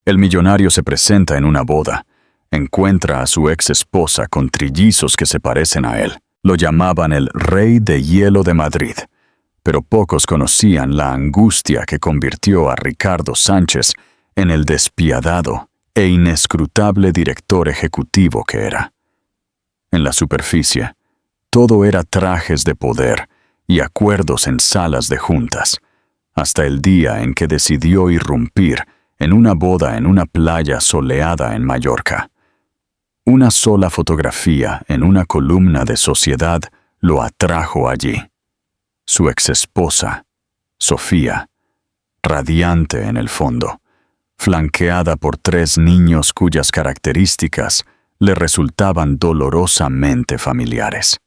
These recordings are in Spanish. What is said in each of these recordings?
El millonario se presenta en una boda. Encuentra a su ex esposa con trillizos que se parecen a él. Lo llamaban el Rey de Hielo de Madrid, pero pocos conocían la angustia que convirtió a Ricardo Sánchez en el despiadado e inescrutable director ejecutivo que era. En la superficie, todo era trajes de poder y acuerdos en salas de juntas, hasta el día en que decidió irrumpir en una boda en una playa soleada en Mallorca. Una sola fotografía en una columna de Sociedad lo atrajo allí. Su exesposa, Sofía, radiante en el fondo, flanqueada por 3 niños cuyas características le resultaban dolorosamente familiares.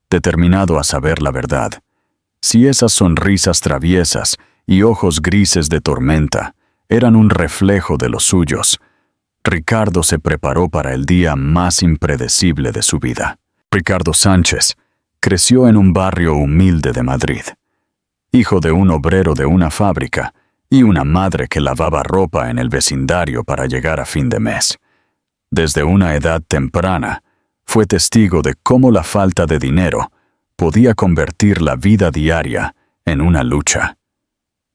Determinado a saber la verdad, si esas sonrisas traviesas y ojos grises de tormenta eran un reflejo de los suyos, Ricardo se preparó para el día más impredecible de su vida. Ricardo Sánchez creció en un barrio humilde de Madrid, hijo de un obrero de una fábrica y una madre que lavaba ropa en el vecindario para llegar a fin de mes. Desde una edad temprana, fue testigo de cómo la falta de dinero podía convertir la vida diaria en una lucha.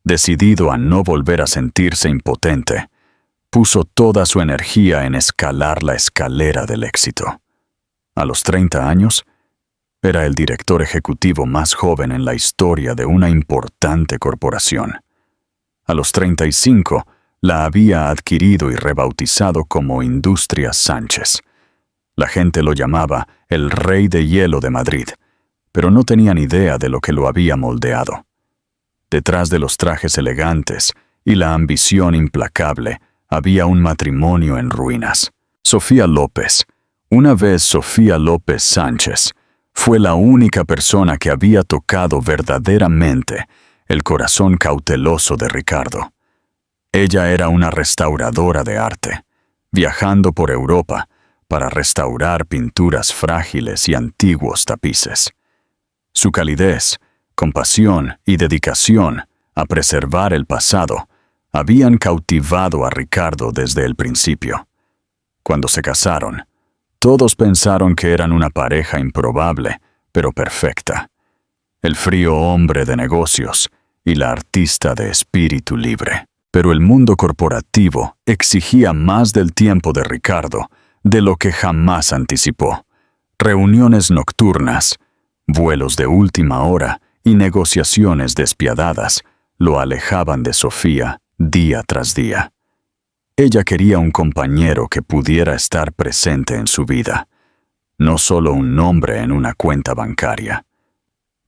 Decidido a no volver a sentirse impotente, puso toda su energía en escalar la escalera del éxito. A los 30 años, era el director ejecutivo más joven en la historia de una importante corporación. A los 35, la había adquirido y rebautizado como Industrias Sánchez. La gente lo llamaba el Rey de Hielo de Madrid, pero no tenían idea de lo que lo había moldeado. Detrás de los trajes elegantes y la ambición implacable, había un matrimonio en ruinas. Sofía López, una vez Sofía López Sánchez, fue la única persona que había tocado verdaderamente el corazón cauteloso de Ricardo. Ella era una restauradora de arte, viajando por Europa para restaurar pinturas frágiles y antiguos tapices. Su calidez, compasión y dedicación a preservar el pasado habían cautivado a Ricardo desde el principio. Cuando se casaron, todos pensaron que eran una pareja improbable, pero perfecta. El frío hombre de negocios y la artista de espíritu libre. Pero el mundo corporativo exigía más del tiempo de Ricardo de lo que jamás anticipó. Reuniones nocturnas, vuelos de última hora y negociaciones despiadadas lo alejaban de Sofía día tras día. Ella quería un compañero que pudiera estar presente en su vida, no solo un nombre en una cuenta bancaria.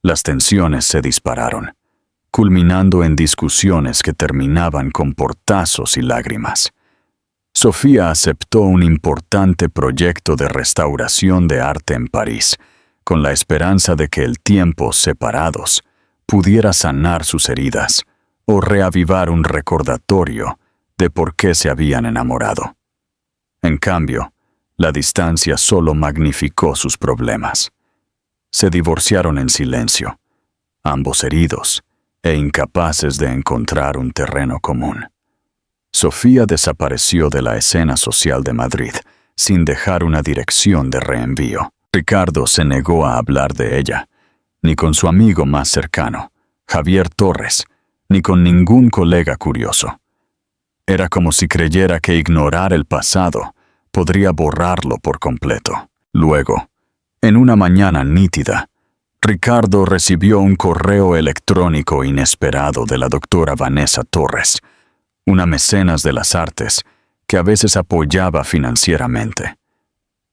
Las tensiones se dispararon, culminando en discusiones que terminaban con portazos y lágrimas. Sofía aceptó un importante proyecto de restauración de arte en París, con la esperanza de que el tiempo separados pudiera sanar sus heridas o reavivar un recordatorio de por qué se habían enamorado. En cambio, la distancia solo magnificó sus problemas. Se divorciaron en silencio, ambos heridos e incapaces de encontrar un terreno común. Sofía desapareció de la escena social de Madrid sin dejar una dirección de reenvío. Ricardo se negó a hablar de ella, ni con su amigo más cercano, Javier Torres, ni con ningún colega curioso. Era como si creyera que ignorar el pasado podría borrarlo por completo. Luego, en una mañana nítida, Ricardo recibió un correo electrónico inesperado de la doctora Vanessa Torres, una mecenas de las artes que a veces apoyaba financieramente.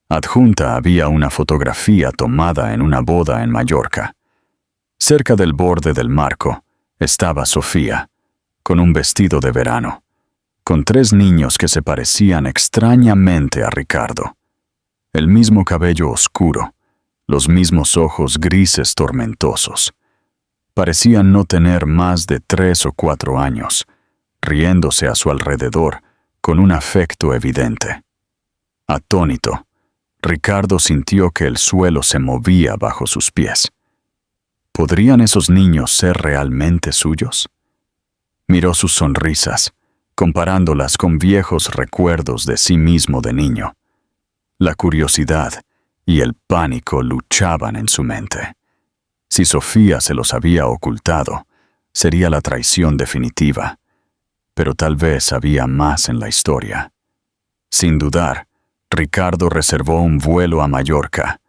Adjunta había una fotografía tomada en una boda en Mallorca. Cerca del borde del marco estaba Sofía, con un vestido de verano, con 3 niños que se parecían extrañamente a Ricardo. El mismo cabello oscuro, los mismos ojos grises tormentosos. Parecían no tener más de 3 o 4 años, riéndose a su alrededor con un afecto evidente. Atónito, Ricardo sintió que el suelo se movía bajo sus pies. ¿Podrían esos niños ser realmente suyos? Miró sus sonrisas, comparándolas con viejos recuerdos de sí mismo de niño. La curiosidad y el pánico luchaban en su mente. Si Sofía se los había ocultado, sería la traición definitiva. Pero tal vez había más en la historia. Sin dudar, Ricardo reservó un vuelo a Mallorca,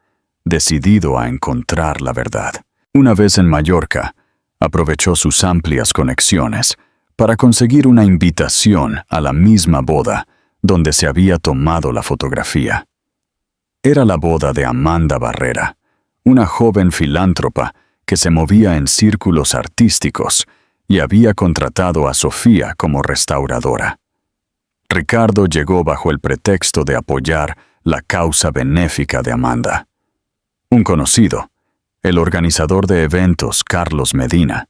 decidido a encontrar la verdad. Una vez en Mallorca, aprovechó sus amplias conexiones para conseguir una invitación a la misma boda donde se había tomado la fotografía. Era la boda de Amanda Barrera, una joven filántropa que se movía en círculos artísticos y había contratado a Sofía como restauradora. Ricardo llegó bajo el pretexto de apoyar la causa benéfica de Amanda. Un conocido, el organizador de eventos Carlos Medina,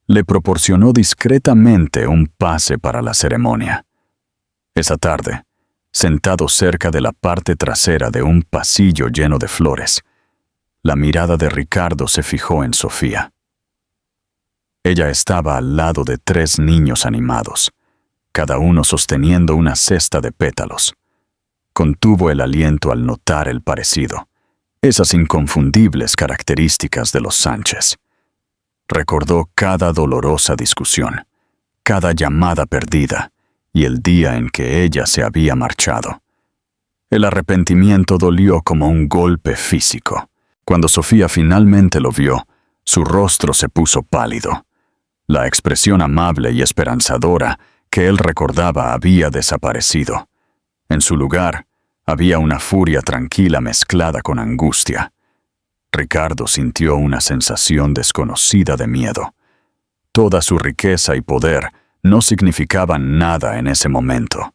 le proporcionó discretamente un pase para la ceremonia. Esa tarde, sentado cerca de la parte trasera de un pasillo lleno de flores, la mirada de Ricardo se fijó en Sofía. Ella estaba al lado de 3 niños animados, cada uno sosteniendo una cesta de pétalos. Contuvo el aliento al notar el parecido, esas inconfundibles características de los Sánchez. Recordó cada dolorosa discusión, cada llamada perdida y el día en que ella se había marchado. El arrepentimiento dolió como un golpe físico. Cuando Sofía finalmente lo vio, su rostro se puso pálido. La expresión amable y esperanzadora que él recordaba había desaparecido. En su lugar, había una furia tranquila mezclada con angustia. Ricardo sintió una sensación desconocida de miedo. Toda su riqueza y poder no significaban nada en ese momento.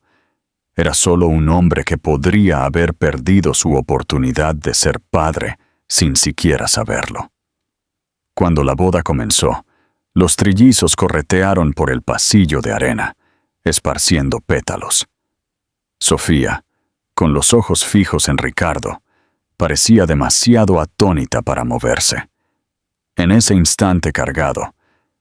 Era solo un hombre que podría haber perdido su oportunidad de ser padre sin siquiera saberlo. Cuando la boda comenzó, los trillizos corretearon por el pasillo de arena, esparciendo pétalos. Sofía, con los ojos fijos en Ricardo, parecía demasiado atónita para moverse. En ese instante cargado,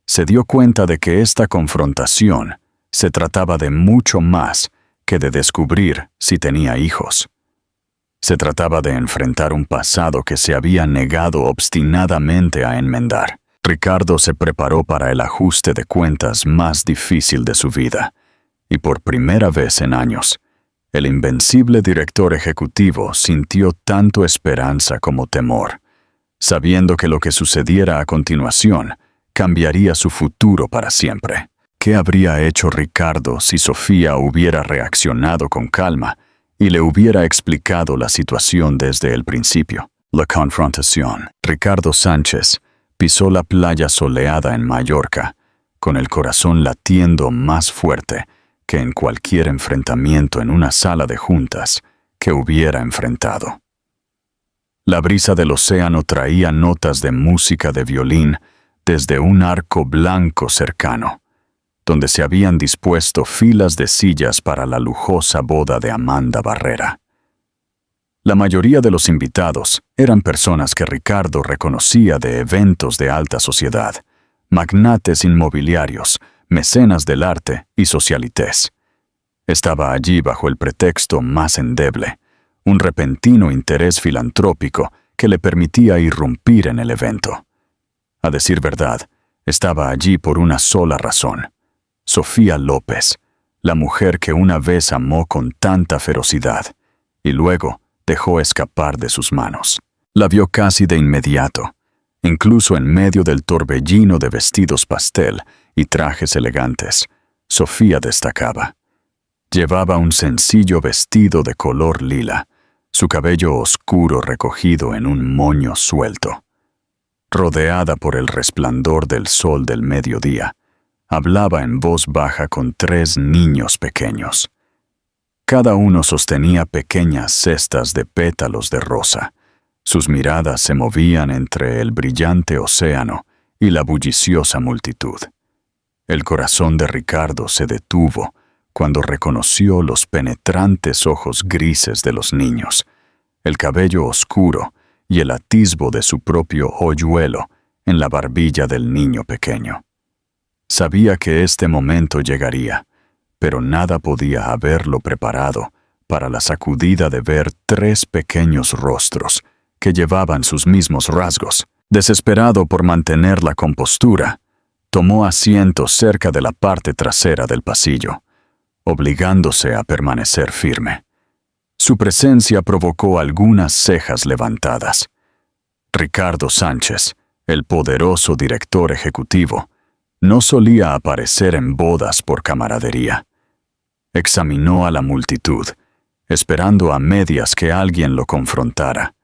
se dio cuenta de que esta confrontación se trataba de mucho más que de descubrir si tenía hijos. Se trataba de enfrentar un pasado que se había negado obstinadamente a enmendar. Ricardo se preparó para el ajuste de cuentas más difícil de su vida, y por primera vez en años, el invencible director ejecutivo sintió tanto esperanza como temor, sabiendo que lo que sucediera a continuación cambiaría su futuro para siempre. ¿Qué habría hecho Ricardo si Sofía hubiera reaccionado con calma y le hubiera explicado la situación desde el principio? La confrontación. Ricardo Sánchez pisó la playa soleada en Mallorca, con el corazón latiendo más fuerte que en cualquier enfrentamiento en una sala de juntas que hubiera enfrentado. La brisa del océano traía notas de música de violín desde un arco blanco cercano, donde se habían dispuesto filas de sillas para la lujosa boda de Amanda Barrera. La mayoría de los invitados eran personas que Ricardo reconocía de eventos de alta sociedad, magnates inmobiliarios, mecenas del arte y socialites. Estaba allí bajo el pretexto más endeble, un repentino interés filantrópico que le permitía irrumpir en el evento. A decir verdad, estaba allí por una sola razón: Sofía López, la mujer que una vez amó con tanta ferocidad y luego dejó escapar de sus manos. La vio casi de inmediato, incluso en medio del torbellino de vestidos pastel y trajes elegantes. Sofía destacaba. Llevaba un sencillo vestido de color lila, su cabello oscuro recogido en un moño suelto. Rodeada por el resplandor del sol del mediodía, hablaba en voz baja con 3 niños pequeños. Cada uno sostenía pequeñas cestas de pétalos de rosa. Sus miradas se movían entre el brillante océano y la bulliciosa multitud. El corazón de Ricardo se detuvo cuando reconoció los penetrantes ojos grises de los niños, el cabello oscuro y el atisbo de su propio hoyuelo en la barbilla del niño pequeño. Sabía que este momento llegaría, pero nada podía haberlo preparado para la sacudida de ver 3 pequeños rostros que llevaban sus mismos rasgos. Desesperado por mantener la compostura, tomó asiento cerca de la parte trasera del pasillo, obligándose a permanecer firme. Su presencia provocó algunas cejas levantadas. Ricardo Sánchez, el poderoso director ejecutivo, no solía aparecer en bodas por camaradería. Examinó a la multitud, esperando a medias que alguien lo confrontara.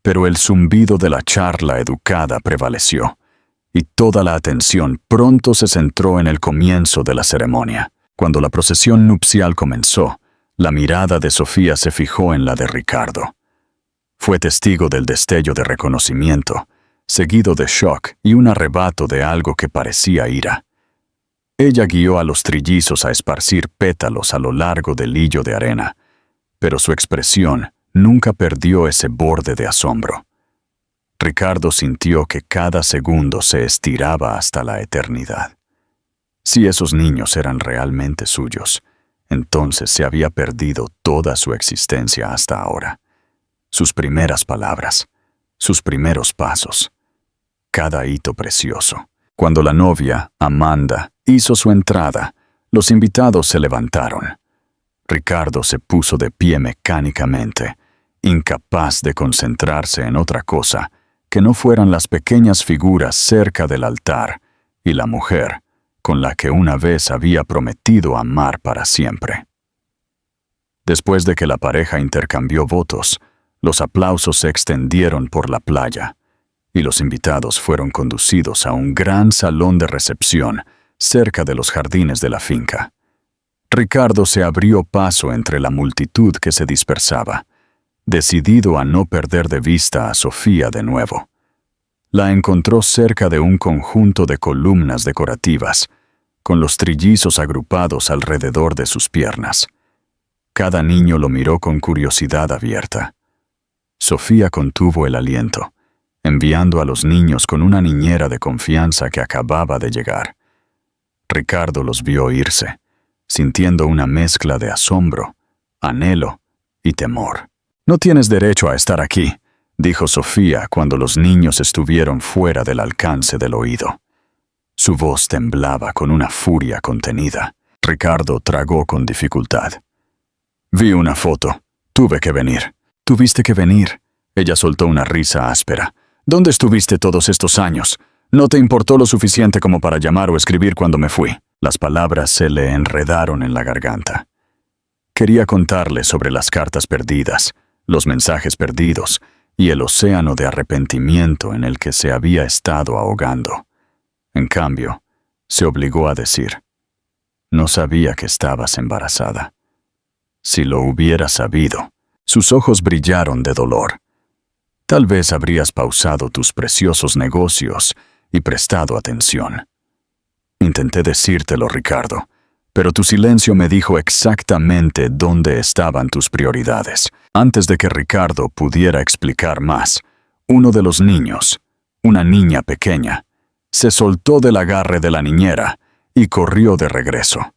Pero el zumbido de la charla educada prevaleció, y toda la atención pronto se centró en el comienzo de la ceremonia. Cuando la procesión nupcial comenzó, la mirada de Sofía se fijó en la de Ricardo. Fue testigo del destello de reconocimiento, seguido de shock y un arrebato de algo que parecía ira. Ella guió a los trillizos a esparcir pétalos a lo largo del hillo de arena, pero su expresión nunca perdió ese borde de asombro. Ricardo sintió que cada segundo se estiraba hasta la eternidad. Si esos niños eran realmente suyos, entonces se había perdido toda su existencia hasta ahora. Sus primeras palabras, sus primeros pasos, cada hito precioso. Cuando la novia, Amanda, hizo su entrada, los invitados se levantaron. Ricardo se puso de pie mecánicamente, incapaz de concentrarse en otra cosa que no fueran las pequeñas figuras cerca del altar y la mujer con la que una vez había prometido amar para siempre. Después de que la pareja intercambió votos, los aplausos se extendieron por la playa y los invitados fueron conducidos a un gran salón de recepción cerca de los jardines de la finca. Ricardo se abrió paso entre la multitud que se dispersaba, decidido a no perder de vista a Sofía de nuevo. La encontró cerca de un conjunto de columnas decorativas, con los trillizos agrupados alrededor de sus piernas. Cada niño lo miró con curiosidad abierta. Sofía contuvo el aliento, enviando a los niños con una niñera de confianza que acababa de llegar. Ricardo los vio irse, sintiendo una mezcla de asombro, anhelo y temor. «No tienes derecho a estar aquí», dijo Sofía cuando los niños estuvieron fuera del alcance del oído. Su voz temblaba con una furia contenida. Ricardo tragó con dificultad. «Vi una foto. Tuve que venir». «Tuviste que venir». Ella soltó una risa áspera. «¿Dónde estuviste todos estos años? No te importó lo suficiente como para llamar o escribir cuando me fui». Las palabras se le enredaron en la garganta. Quería contarle sobre las cartas perdidas, los mensajes perdidos y el océano de arrepentimiento en el que se había estado ahogando. En cambio, se obligó a decir: «No sabía que estabas embarazada». Si lo hubiera sabido, sus ojos brillaron de dolor. «Tal vez habrías pausado tus preciosos negocios y prestado atención». Intenté decírtelo, Ricardo, pero tu silencio me dijo exactamente dónde estaban tus prioridades. Antes de que Ricardo pudiera explicar más, uno de los niños, una niña pequeña, se soltó del agarre de la niñera y corrió de regreso.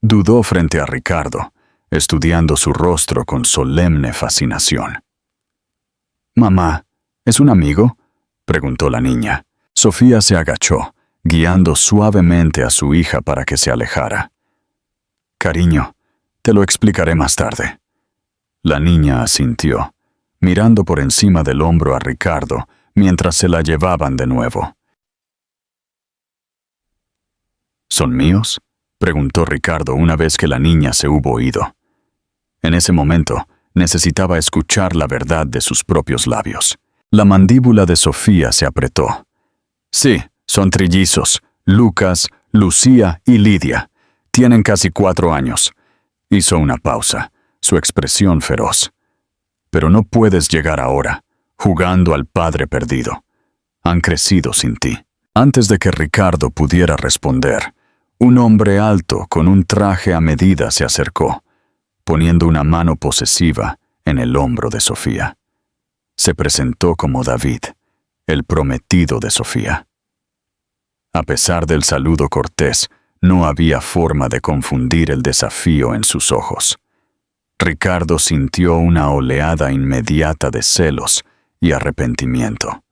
Dudó frente a Ricardo, estudiando su rostro con solemne fascinación. «Mamá, ¿es un amigo?», preguntó la niña. Sofía se agachó, guiando suavemente a su hija para que se alejara. «Cariño, te lo explicaré más tarde». La niña asintió, mirando por encima del hombro a Ricardo mientras se la llevaban de nuevo. «¿Son míos?», preguntó Ricardo una vez que la niña se hubo ido. En ese momento, necesitaba escuchar la verdad de sus propios labios. La mandíbula de Sofía se apretó. «Sí, son trillizos, Lucas, Lucía y Lidia. Tienen casi 4 años». Hizo una pausa, su expresión feroz. «Pero no puedes llegar ahora, jugando al padre perdido. Han crecido sin ti». Antes de que Ricardo pudiera responder, un hombre alto con un traje a medida se acercó, poniendo una mano posesiva en el hombro de Sofía. Se presentó como David, el prometido de Sofía. A pesar del saludo cortés, no había forma de confundir el desafío en sus ojos. Ricardo sintió una oleada inmediata de celos y arrepentimiento.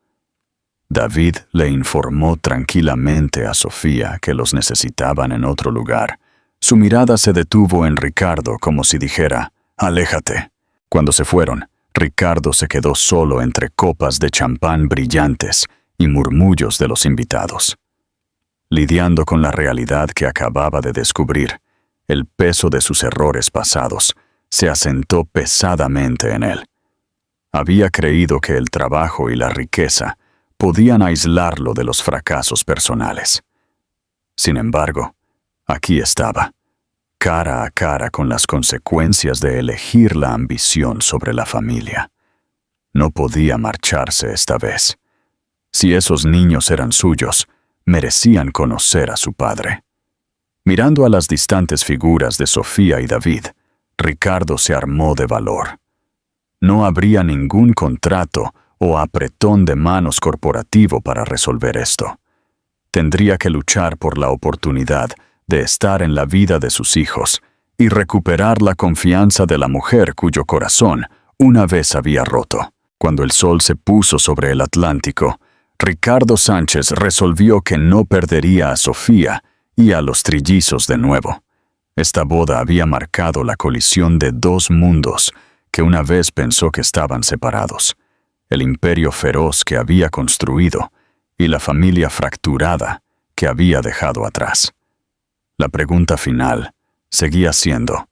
David le informó tranquilamente a Sofía que los necesitaban en otro lugar. Su mirada se detuvo en Ricardo como si dijera, «Aléjate». Cuando se fueron, Ricardo se quedó solo entre copas de champán brillantes y murmullos de los invitados. Lidiando con la realidad que acababa de descubrir, el peso de sus errores pasados se asentó pesadamente en él. Había creído que el trabajo y la riqueza podían aislarlo de los fracasos personales. Sin embargo, aquí estaba, cara a cara con las consecuencias de elegir la ambición sobre la familia. No podía marcharse esta vez. Si esos niños eran suyos, merecían conocer a su padre. Mirando a las distantes figuras de Sofía y David, Ricardo se armó de valor. No habría ningún contrato o apretón de manos corporativo para resolver esto. Tendría que luchar por la oportunidad de estar en la vida de sus hijos y recuperar la confianza de la mujer cuyo corazón una vez había roto. Cuando el sol se puso sobre el Atlántico, Ricardo Sánchez resolvió que no perdería a Sofía y a los trillizos de nuevo. Esta boda había marcado la colisión de dos mundos que una vez pensó que estaban separados: el imperio feroz que había construido y la familia fracturada que había dejado atrás. La pregunta final seguía siendo,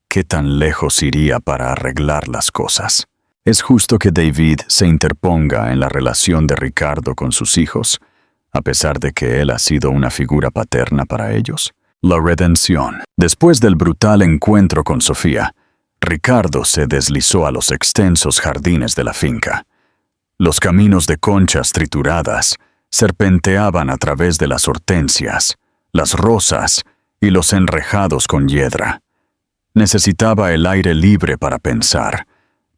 ¿qué tan lejos iría para arreglar las cosas? ¿Es justo que David se interponga en la relación de Ricardo con sus hijos, a pesar de que él ha sido una figura paterna para ellos? La redención. Después del brutal encuentro con Sofía, Ricardo se deslizó a los extensos jardines de la finca. Los caminos de conchas trituradas serpenteaban a través de las hortensias, las rosas y los enrejados con hiedra. Necesitaba el aire libre para pensar,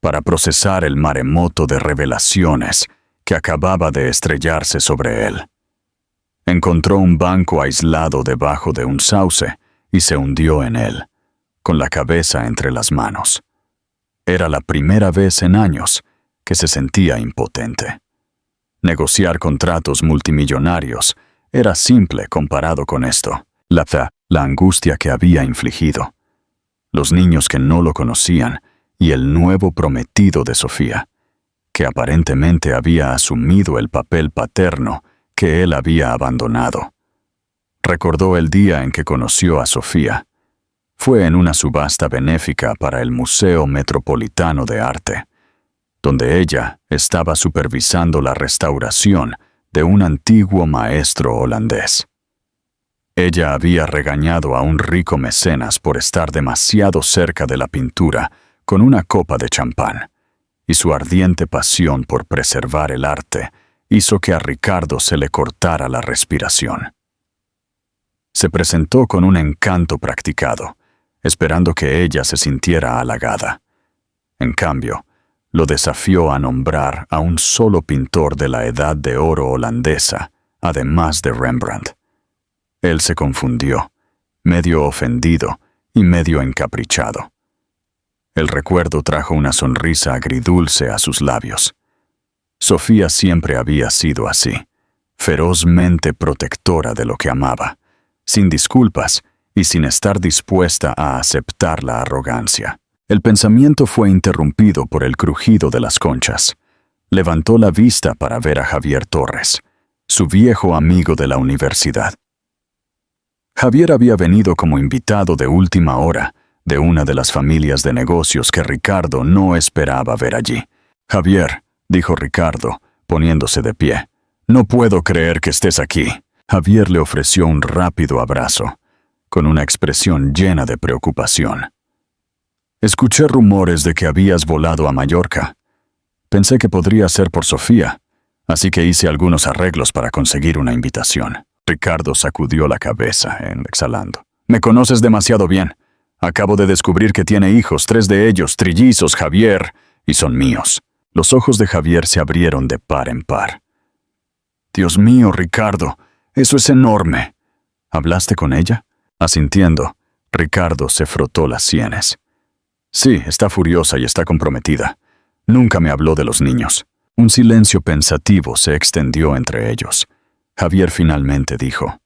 para procesar el maremoto de revelaciones que acababa de estrellarse sobre él. Encontró un banco aislado debajo de un sauce y se hundió en él, con la cabeza entre las manos. Era la primera vez en años que se sentía impotente. Negociar contratos multimillonarios era simple comparado con esto. La angustia que había infligido. Los niños que no lo conocían y el nuevo prometido de Sofía, que aparentemente había asumido el papel paterno que él había abandonado. Recordó el día en que conoció a Sofía. Fue en una subasta benéfica para el Museo Metropolitano de Arte, donde ella estaba supervisando la restauración de un antiguo maestro holandés. Ella había regañado a un rico mecenas por estar demasiado cerca de la pintura con una copa de champán, y su ardiente pasión por preservar el arte hizo que a Ricardo se le cortara la respiración. Se presentó con un encanto practicado, esperando que ella se sintiera halagada. En cambio, lo desafió a nombrar a un solo pintor de la Edad de Oro holandesa, además de Rembrandt. Él se confundió, medio ofendido y medio encaprichado. El recuerdo trajo una sonrisa agridulce a sus labios. Sofía siempre había sido así, ferozmente protectora de lo que amaba, sin disculpas y sin estar dispuesta a aceptar la arrogancia. El pensamiento fue interrumpido por el crujido de las conchas. Levantó la vista para ver a Javier Torres, su viejo amigo de la universidad. Javier había venido como invitado de última hora de una de las familias de negocios que Ricardo no esperaba ver allí. «Javier», dijo Ricardo, poniéndose de pie, «no puedo creer que estés aquí». Javier le ofreció un rápido abrazo, con una expresión llena de preocupación. «Escuché rumores de que habías volado a Mallorca. Pensé que podría ser por Sofía, así que hice algunos arreglos para conseguir una invitación». Ricardo sacudió la cabeza, exhalando. «Me conoces demasiado bien. Acabo de descubrir que tiene hijos, 3 de ellos, trillizos, Javier, y son míos». Los ojos de Javier se abrieron de par en par. «Dios mío, Ricardo, eso es enorme. ¿Hablaste con ella? Asintiendo, Ricardo se frotó las sienes. Sí, está furiosa y está comprometida. Nunca me habló de los niños. Un silencio pensativo se extendió entre ellos. Javier finalmente dijo: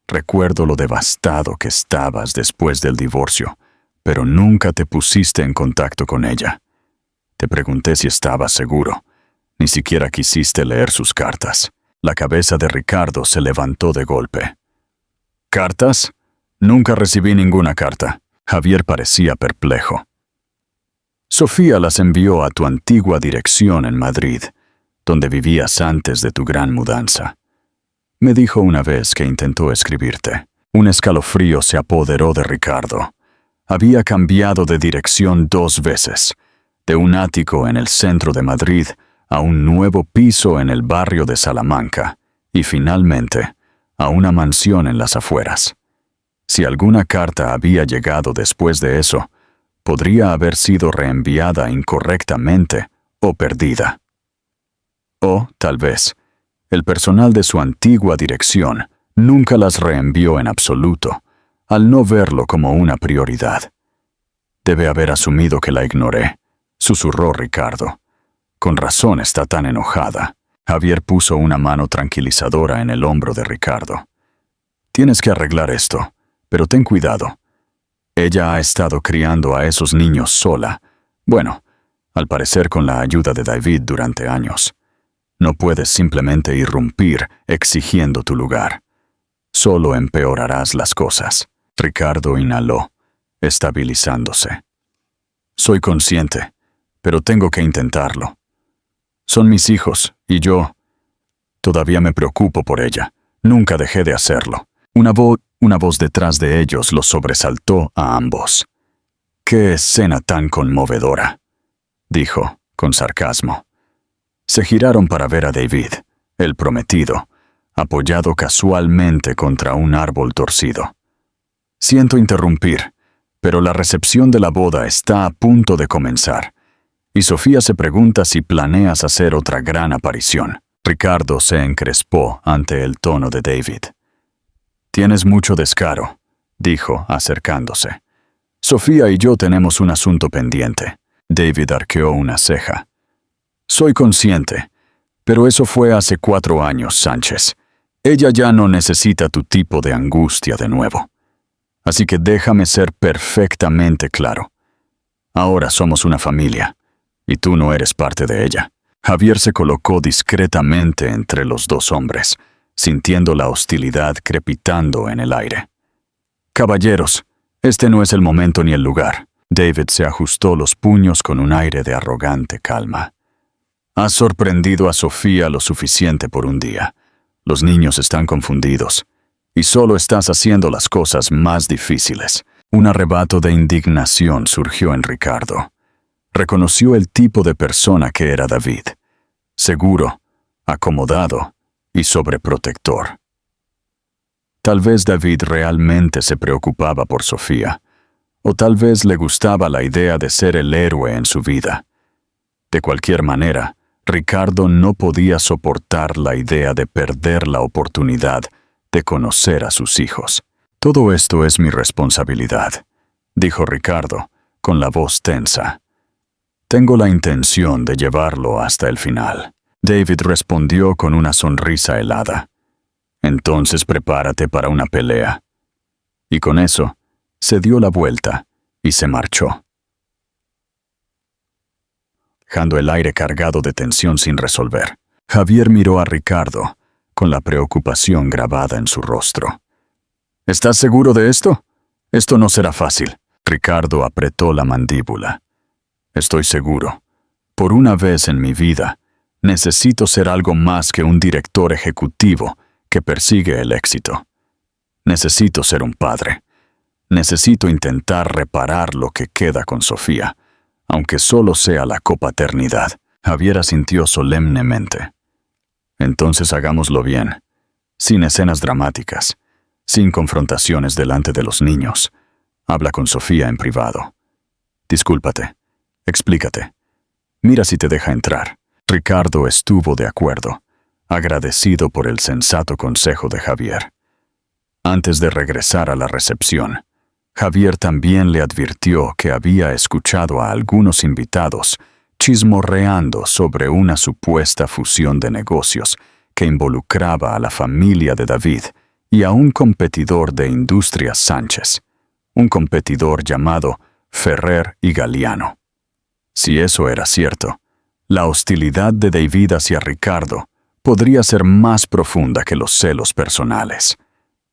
Recuerdo lo devastado que estabas después del divorcio, pero nunca te pusiste en contacto con ella. Te pregunté si estabas seguro. Ni siquiera quisiste leer sus cartas. La cabeza de Ricardo se levantó de golpe. ¿Cartas? Nunca recibí ninguna carta. Javier parecía perplejo. Sofía las envió a tu antigua dirección en Madrid, donde vivías antes de tu gran mudanza. Me dijo una vez que intentó escribirte. Un escalofrío se apoderó de Ricardo. Había cambiado de dirección 2 veces, de un ático en el centro de Madrid a un nuevo piso en el barrio de Salamanca y finalmente a una mansión en las afueras. Si alguna carta había llegado después de eso, podría haber sido reenviada incorrectamente o perdida. O, tal vez, el personal de su antigua dirección nunca las reenvió en absoluto, al no verlo como una prioridad. Debe haber asumido que la ignoré, susurró Ricardo. Con razón está tan enojada. Javier puso una mano tranquilizadora en el hombro de Ricardo. Tienes que arreglar esto, pero ten cuidado. Ella ha estado criando a esos niños sola. Bueno, al parecer con la ayuda de David durante años. No puedes simplemente irrumpir exigiendo tu lugar. Solo empeorarás las cosas. Ricardo inhaló, estabilizándose. Soy consciente, pero tengo que intentarlo. Son mis hijos, y yo todavía me preocupo por ella. Nunca dejé de hacerlo. Una voz detrás de ellos los sobresaltó a ambos. ¡Qué escena tan conmovedora!, dijo, con sarcasmo. Se giraron para ver a David, el prometido, apoyado casualmente contra un árbol torcido. Siento interrumpir, pero la recepción de la boda está a punto de comenzar, y Sofía se pregunta si planeas hacer otra gran aparición. Ricardo se encrespó ante el tono de David. Tienes mucho descaro, dijo, acercándose. Sofía y yo tenemos un asunto pendiente. David arqueó una ceja. Soy consciente, pero eso fue hace 4 años, Sánchez. Ella ya no necesita tu tipo de angustia de nuevo. Así que déjame ser perfectamente claro. Ahora somos una familia, y tú no eres parte de ella. Javier se colocó discretamente entre los 2 hombres, sintiendo la hostilidad crepitando en el aire. Caballeros, este no es el momento ni el lugar. David se ajustó los puños con un aire de arrogante calma. Has sorprendido a Sofía lo suficiente por un día. Los niños están confundidos, y solo estás haciendo las cosas más difíciles. Un arrebato de indignación surgió en Ricardo. Reconoció el tipo de persona que era David. Seguro, acomodado y sobreprotector. Tal vez David realmente se preocupaba por Sofía, o tal vez le gustaba la idea de ser el héroe en su vida. De cualquier manera, Ricardo no podía soportar la idea de perder la oportunidad de conocer a sus hijos. Todo esto es mi responsabilidad, dijo Ricardo, con la voz tensa. Tengo la intención de llevarlo hasta el final. David respondió con una sonrisa helada. Entonces prepárate para una pelea. Y con eso, se dio la vuelta y se marchó, dejando el aire cargado de tensión sin resolver. Javier miró a Ricardo, con la preocupación grabada en su rostro. ¿Estás seguro de esto? Esto no será fácil. Ricardo apretó la mandíbula. Estoy seguro. Por una vez en mi vida, necesito ser algo más que un director ejecutivo que persigue el éxito. Necesito ser un padre. Necesito intentar reparar lo que queda con Sofía, aunque solo sea la copaternidad. Javier asintió solemnemente. Entonces hagámoslo bien, sin escenas dramáticas, sin confrontaciones delante de los niños. Habla con Sofía en privado. Discúlpate, explícate. Mira si te deja entrar. Ricardo estuvo de acuerdo, agradecido por el sensato consejo de Javier. Antes de regresar a la recepción, Javier también le advirtió que había escuchado a algunos invitados chismorreando sobre una supuesta fusión de negocios que involucraba a la familia de David y a un competidor de Industrias Sánchez, un competidor llamado Ferrer y Galiano. Si eso era cierto, la hostilidad de David hacia Ricardo podría ser más profunda que los celos personales.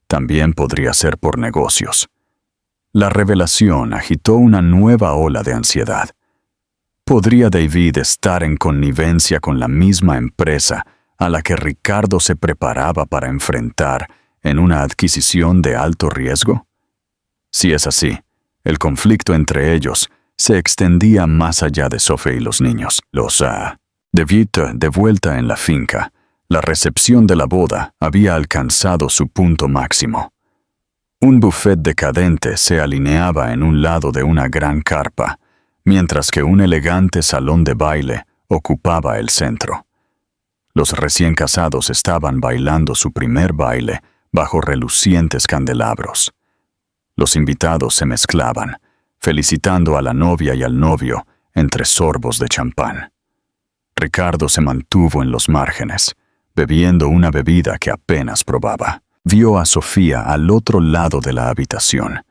También podría ser por negocios. La revelación agitó una nueva ola de ansiedad. ¿Podría David estar en connivencia con la misma empresa a la que Ricardo se preparaba para enfrentar en una adquisición de alto riesgo? Si es así, el conflicto entre ellos se extendía más allá de Sophie y los niños. David, de vuelta en la finca, la recepción de la boda había alcanzado su punto máximo. Un buffet decadente se alineaba en un lado de una gran carpa, mientras que un elegante salón de baile ocupaba el centro. Los recién casados estaban bailando su primer baile bajo relucientes candelabros. Los invitados se mezclaban, felicitando a la novia y al novio entre sorbos de champán. Ricardo se mantuvo en los márgenes, bebiendo una bebida que apenas probaba. Vio a Sofía al otro lado de la habitación,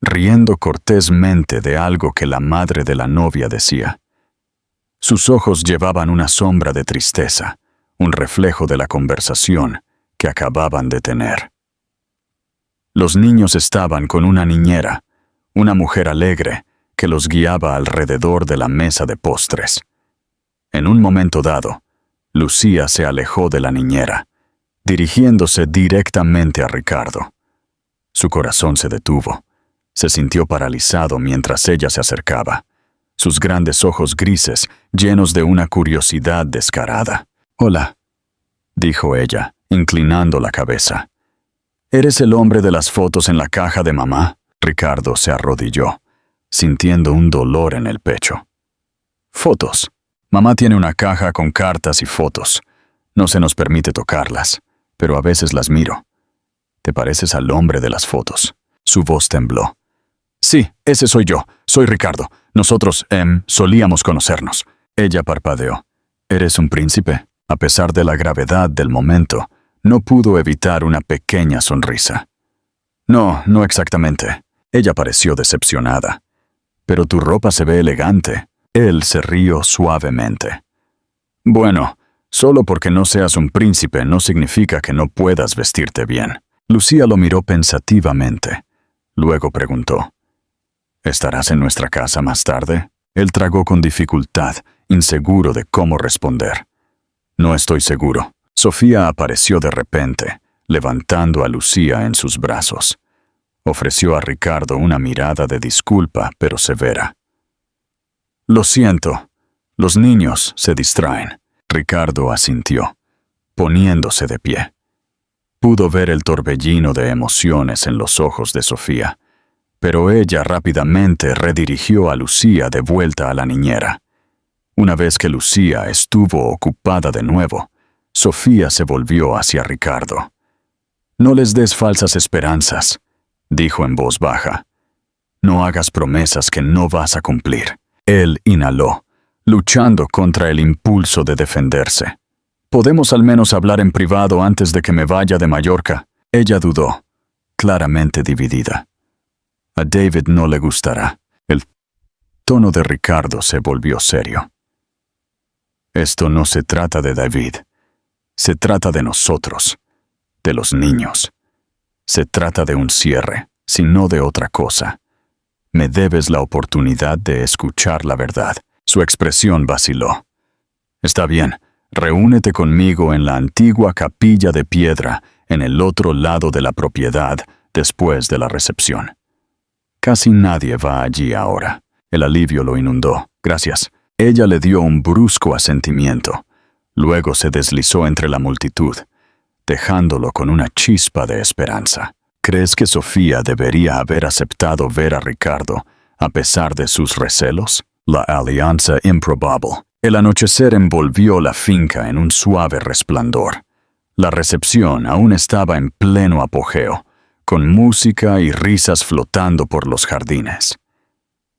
riendo cortésmente de algo que la madre de la novia decía. Sus ojos llevaban una sombra de tristeza, un reflejo de la conversación que acababan de tener. Los niños estaban con una niñera, una mujer alegre que los guiaba alrededor de la mesa de postres. En un momento dado, Lucía se alejó de la niñera, dirigiéndose directamente a Ricardo. Su corazón se detuvo. Se sintió paralizado mientras ella se acercaba, sus grandes ojos grises llenos de una curiosidad descarada. «Hola», dijo ella, inclinando la cabeza. «¿Eres el hombre de las fotos en la caja de mamá?» Ricardo se arrodilló, sintiendo un dolor en el pecho. «Fotos. Mamá tiene una caja con cartas y fotos. No se nos permite tocarlas, pero a veces las miro. ¿Te pareces al hombre de las fotos?» Su voz tembló. «Sí, ese soy yo. Soy Ricardo. Nosotros, solíamos conocernos». Ella parpadeó. «¿Eres un príncipe?» A pesar de la gravedad del momento, no pudo evitar una pequeña sonrisa. «No, no exactamente». Ella pareció decepcionada. «Pero tu ropa se ve elegante». Él se rió suavemente. «Bueno, solo porque no seas un príncipe no significa que no puedas vestirte bien». Lucía lo miró pensativamente. Luego preguntó, «¿Estarás en nuestra casa más tarde?» Él tragó con dificultad, inseguro de cómo responder. «No estoy seguro». Sofía apareció de repente, levantando a Lucía en sus brazos. Ofreció a Ricardo una mirada de disculpa, pero severa. «Lo siento. Los niños se distraen». Ricardo asintió, poniéndose de pie. Pudo ver el torbellino de emociones en los ojos de Sofía, pero ella rápidamente redirigió a Lucía de vuelta a la niñera. Una vez que Lucía estuvo ocupada de nuevo, Sofía se volvió hacia Ricardo. «No les des falsas esperanzas», dijo en voz baja. «No hagas promesas que no vas a cumplir». Él inhaló, luchando contra el impulso de defenderse. «¿Podemos al menos hablar en privado antes de que me vaya de Mallorca?» Ella dudó, claramente dividida. «A David no le gustará». El tono de Ricardo se volvió serio. «Esto no se trata de David. Se trata de nosotros, de los niños. Se trata de un cierre, si no de otra cosa. Me debes la oportunidad de escuchar la verdad». Su expresión vaciló. «Está bien, reúnete conmigo en la antigua capilla de piedra en el otro lado de la propiedad después de la recepción». Casi nadie va allí ahora. El alivio lo inundó. «Gracias». Ella le dio un brusco asentimiento. Luego se deslizó entre la multitud, dejándolo con una chispa de esperanza. ¿Crees que Sofía debería haber aceptado ver a Ricardo, a pesar de sus recelos? La alianza improbable. El anochecer envolvió la finca en un suave resplandor. La recepción aún estaba en pleno apogeo, con música y risas flotando por los jardines.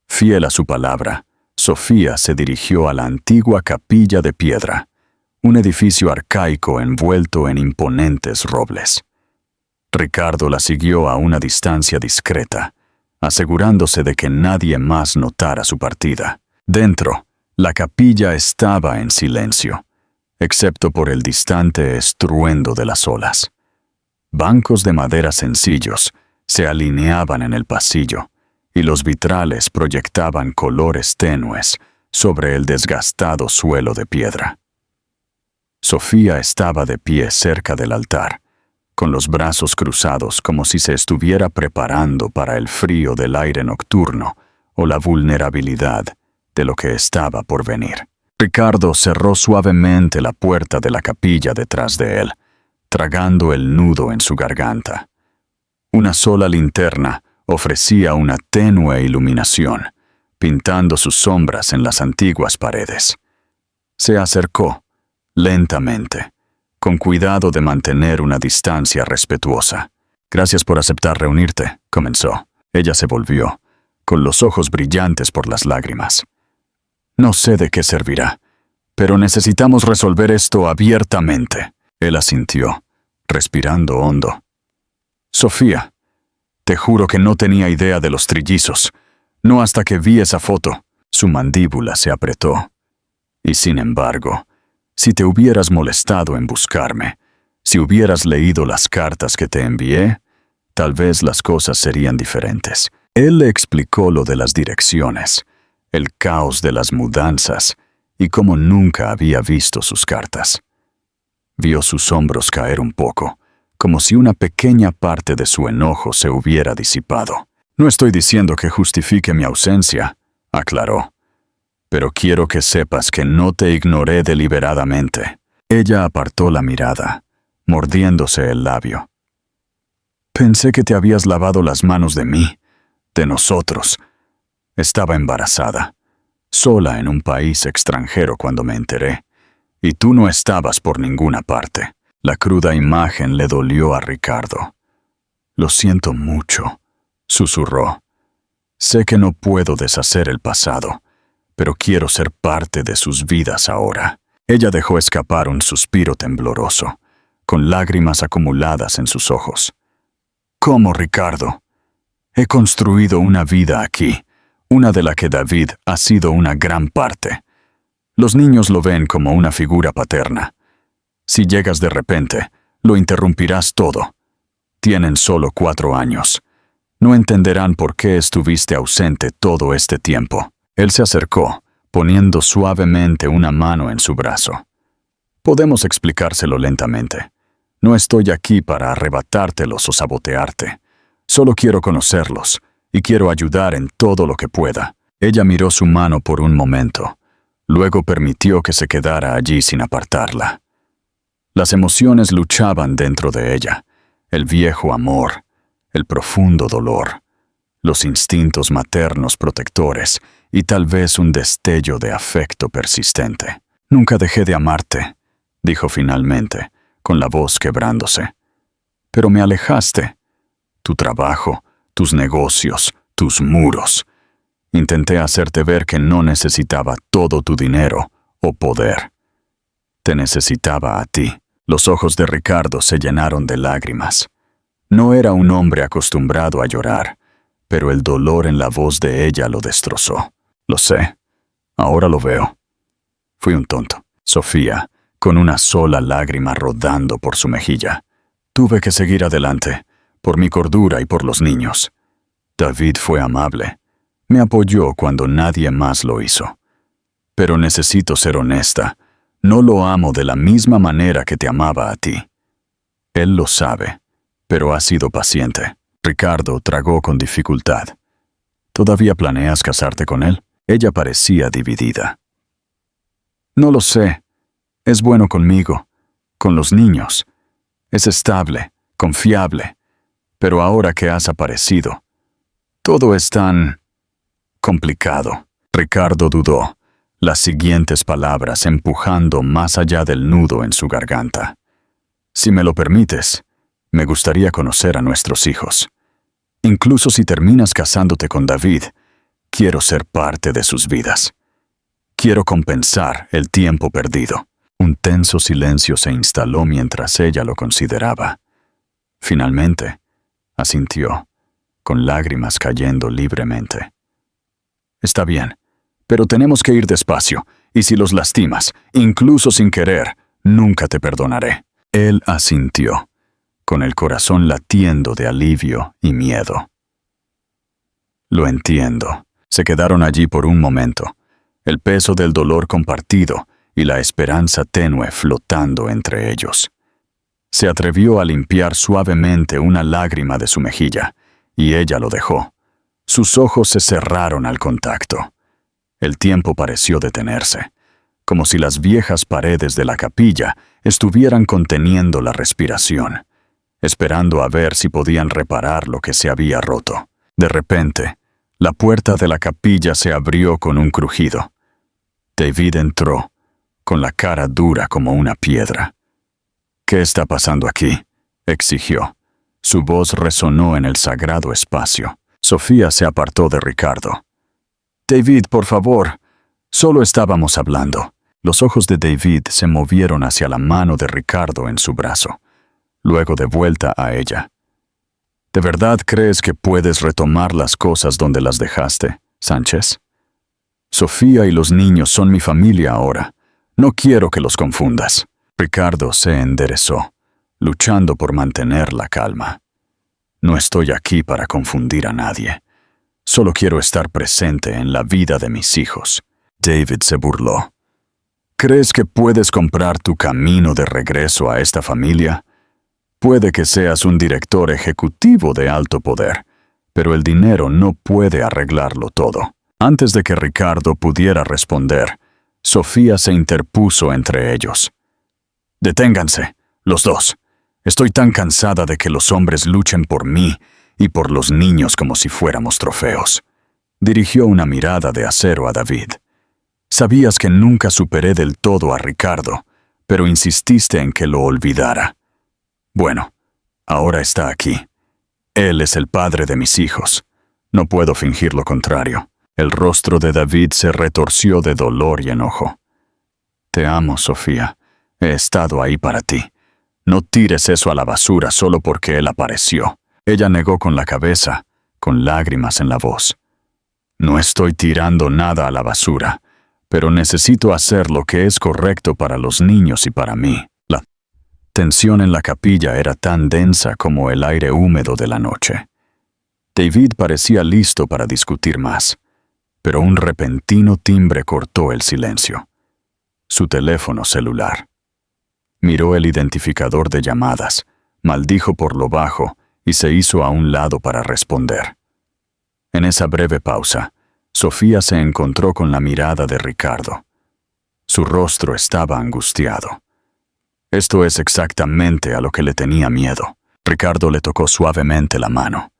Fiel a su palabra, Sofía se dirigió a la antigua capilla de piedra, un edificio arcaico envuelto en imponentes robles. Ricardo la siguió a una distancia discreta, asegurándose de que nadie más notara su partida. Dentro, la capilla estaba en silencio, excepto por el distante estruendo de las olas. Bancos de madera sencillos se alineaban en el pasillo, y los vitrales proyectaban colores tenues sobre el desgastado suelo de piedra. Sofía estaba de pie cerca del altar, con los brazos cruzados como si se estuviera preparando para el frío del aire nocturno o la vulnerabilidad de lo que estaba por venir. Ricardo cerró suavemente la puerta de la capilla detrás de él, tragando el nudo en su garganta. Una sola linterna ofrecía una tenue iluminación, pintando sus sombras en las antiguas paredes. Se acercó, lentamente, con cuidado de mantener una distancia respetuosa. «Gracias por aceptar reunirte», comenzó. Ella se volvió, con los ojos brillantes por las lágrimas. «No sé de qué servirá, pero necesitamos resolver esto abiertamente». Él asintió, respirando hondo. «Sofía, te juro que no tenía idea de los trillizos, no hasta que vi esa foto». Su mandíbula se apretó. «Y sin embargo, si te hubieras molestado en buscarme, si hubieras leído las cartas que te envié, tal vez las cosas serían diferentes». Él le explicó lo de las direcciones, el caos de las mudanzas y cómo nunca había visto sus cartas. Vio sus hombros caer un poco, como si una pequeña parte de su enojo se hubiera disipado. «No estoy diciendo que justifique mi ausencia», aclaró. «Pero quiero que sepas que no te ignoré deliberadamente». Ella apartó la mirada, mordiéndose el labio. «Pensé que te habías lavado las manos de mí, de nosotros. Estaba embarazada, sola en un país extranjero cuando me enteré, y tú no estabas por ninguna parte». La cruda imagen le dolió a Ricardo. «Lo siento mucho», susurró. «Sé que no puedo deshacer el pasado, pero quiero ser parte de sus vidas ahora». Ella dejó escapar un suspiro tembloroso, con lágrimas acumuladas en sus ojos. «¿Cómo, Ricardo? He construido una vida aquí, una de la que David ha sido una gran parte. Los niños lo ven como una figura paterna. Si llegas de repente, lo interrumpirás todo. Tienen solo 4 años. No entenderán por qué estuviste ausente todo este tiempo». Él se acercó, poniendo suavemente una mano en su brazo. «Podemos explicárselo lentamente. No estoy aquí para arrebatártelos o sabotearte. Solo quiero conocerlos, y quiero ayudar en todo lo que pueda». Ella miró su mano por un momento. Luego permitió que se quedara allí sin apartarla. Las emociones luchaban dentro de ella, el viejo amor, el profundo dolor, los instintos maternos protectores y tal vez un destello de afecto persistente. «Nunca dejé de amarte», dijo finalmente, con la voz quebrándose. «Pero me alejaste. Tu trabajo, tus negocios, tus muros. Intenté hacerte ver que no necesitaba todo tu dinero o poder. Te necesitaba a ti». Los ojos de Ricardo se llenaron de lágrimas. No era un hombre acostumbrado a llorar, pero el dolor en la voz de ella lo destrozó. «Lo sé. Ahora lo veo. Fui un tonto». Sofía, con una sola lágrima rodando por su mejilla. «Tuve que seguir adelante, por mi cordura y por los niños. David fue amable. Me apoyó cuando nadie más lo hizo. Pero necesito ser honesta. No lo amo de la misma manera que te amaba a ti. Él lo sabe, pero ha sido paciente». Ricardo tragó con dificultad. «¿Todavía planeas casarte con él?» Ella parecía dividida. «No lo sé. Es bueno conmigo, con los niños. Es estable, confiable. Pero ahora que has aparecido, todo es tan complicado». Ricardo dudó, las siguientes palabras empujando más allá del nudo en su garganta. «Si me lo permites, Me gustaría conocer a nuestros hijos. Incluso si terminas casándote con David, quiero ser parte de sus vidas. Quiero compensar el tiempo perdido. Un tenso silencio se instaló mientras ella lo consideraba. Finalmente, asintió, con lágrimas cayendo libremente. Está bien, pero tenemos que ir despacio, y si los lastimas, incluso sin querer, nunca te perdonaré. Él asintió, con el corazón latiendo de alivio y miedo. Lo entiendo. Se quedaron allí por un momento, el peso del dolor compartido y la esperanza tenue flotando entre ellos. Se atrevió a limpiar suavemente una lágrima de su mejilla, y ella lo dejó. Sus ojos se cerraron al contacto. El tiempo pareció detenerse, como si las viejas paredes de la capilla estuvieran conteniendo la respiración, esperando a ver si podían reparar lo que se había roto. De repente, la puerta de la capilla se abrió con un crujido. David entró, con la cara dura como una piedra. «¿Qué está pasando aquí?», exigió. Su voz resonó en el sagrado espacio. Sofía se apartó de Ricardo. «David, por favor, solo estábamos hablando». Los ojos de David se movieron hacia la mano de Ricardo en su brazo, luego de vuelta a ella. «¿De verdad crees que puedes retomar las cosas donde las dejaste, Sánchez? Sofía y los niños son mi familia ahora. No quiero que los confundas». Ricardo se enderezó, luchando por mantener la calma. «No estoy aquí para confundir a nadie. Solo quiero estar presente en la vida de mis hijos». David se burló. «¿Crees que puedes comprar tu camino de regreso a esta familia? Puede que seas un director ejecutivo de alto poder, pero el dinero no puede arreglarlo todo». Antes de que Ricardo pudiera responder, Sofía se interpuso entre ellos. «Deténganse, los dos. Estoy tan cansada de que los hombres luchen por mí y por los niños como si fuéramos trofeos». Dirigió una mirada de acero a David. «Sabías que nunca superé del todo a Ricardo, pero insististe en que lo olvidara. Bueno, ahora está aquí. Él es el padre de mis hijos. No puedo fingir lo contrario». El rostro de David se retorció de dolor y enojo. «Te amo, Sofía. He estado ahí para ti. No tires eso a la basura solo porque él apareció». Ella negó con la cabeza, con lágrimas en la voz. «No estoy tirando nada a la basura, pero necesito hacer lo que es correcto para los niños y para mí». La tensión en la capilla era tan densa como el aire húmedo de la noche. David parecía listo para discutir más, pero un repentino timbre cortó el silencio. Su teléfono celular. Miró el identificador de llamadas, maldijo por lo bajo y se hizo a un lado para responder. En esa breve pausa, Sofía se encontró con la mirada de Ricardo. Su rostro estaba angustiado. Esto es exactamente a lo que le tenía miedo. Ricardo le tocó suavemente la mano.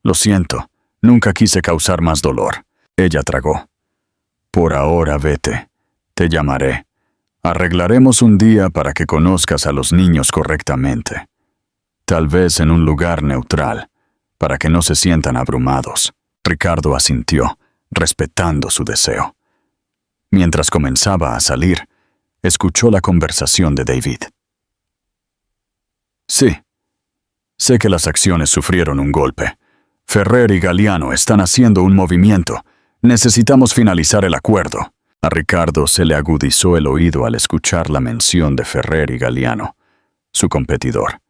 «Lo siento, nunca quise causar más dolor». Ella tragó. «Por ahora vete. Te llamaré. Arreglaremos un día para que conozcas a los niños correctamente. Tal vez en un lugar neutral, para que no se sientan abrumados». Ricardo asintió, respetando su deseo. Mientras comenzaba a salir, escuchó la conversación de David. «Sí. Sé que las acciones sufrieron un golpe. Ferrer y Galliano están haciendo un movimiento. Necesitamos finalizar el acuerdo». A Ricardo se le agudizó el oído al escuchar la mención de Ferrer y Galliano, su competidor.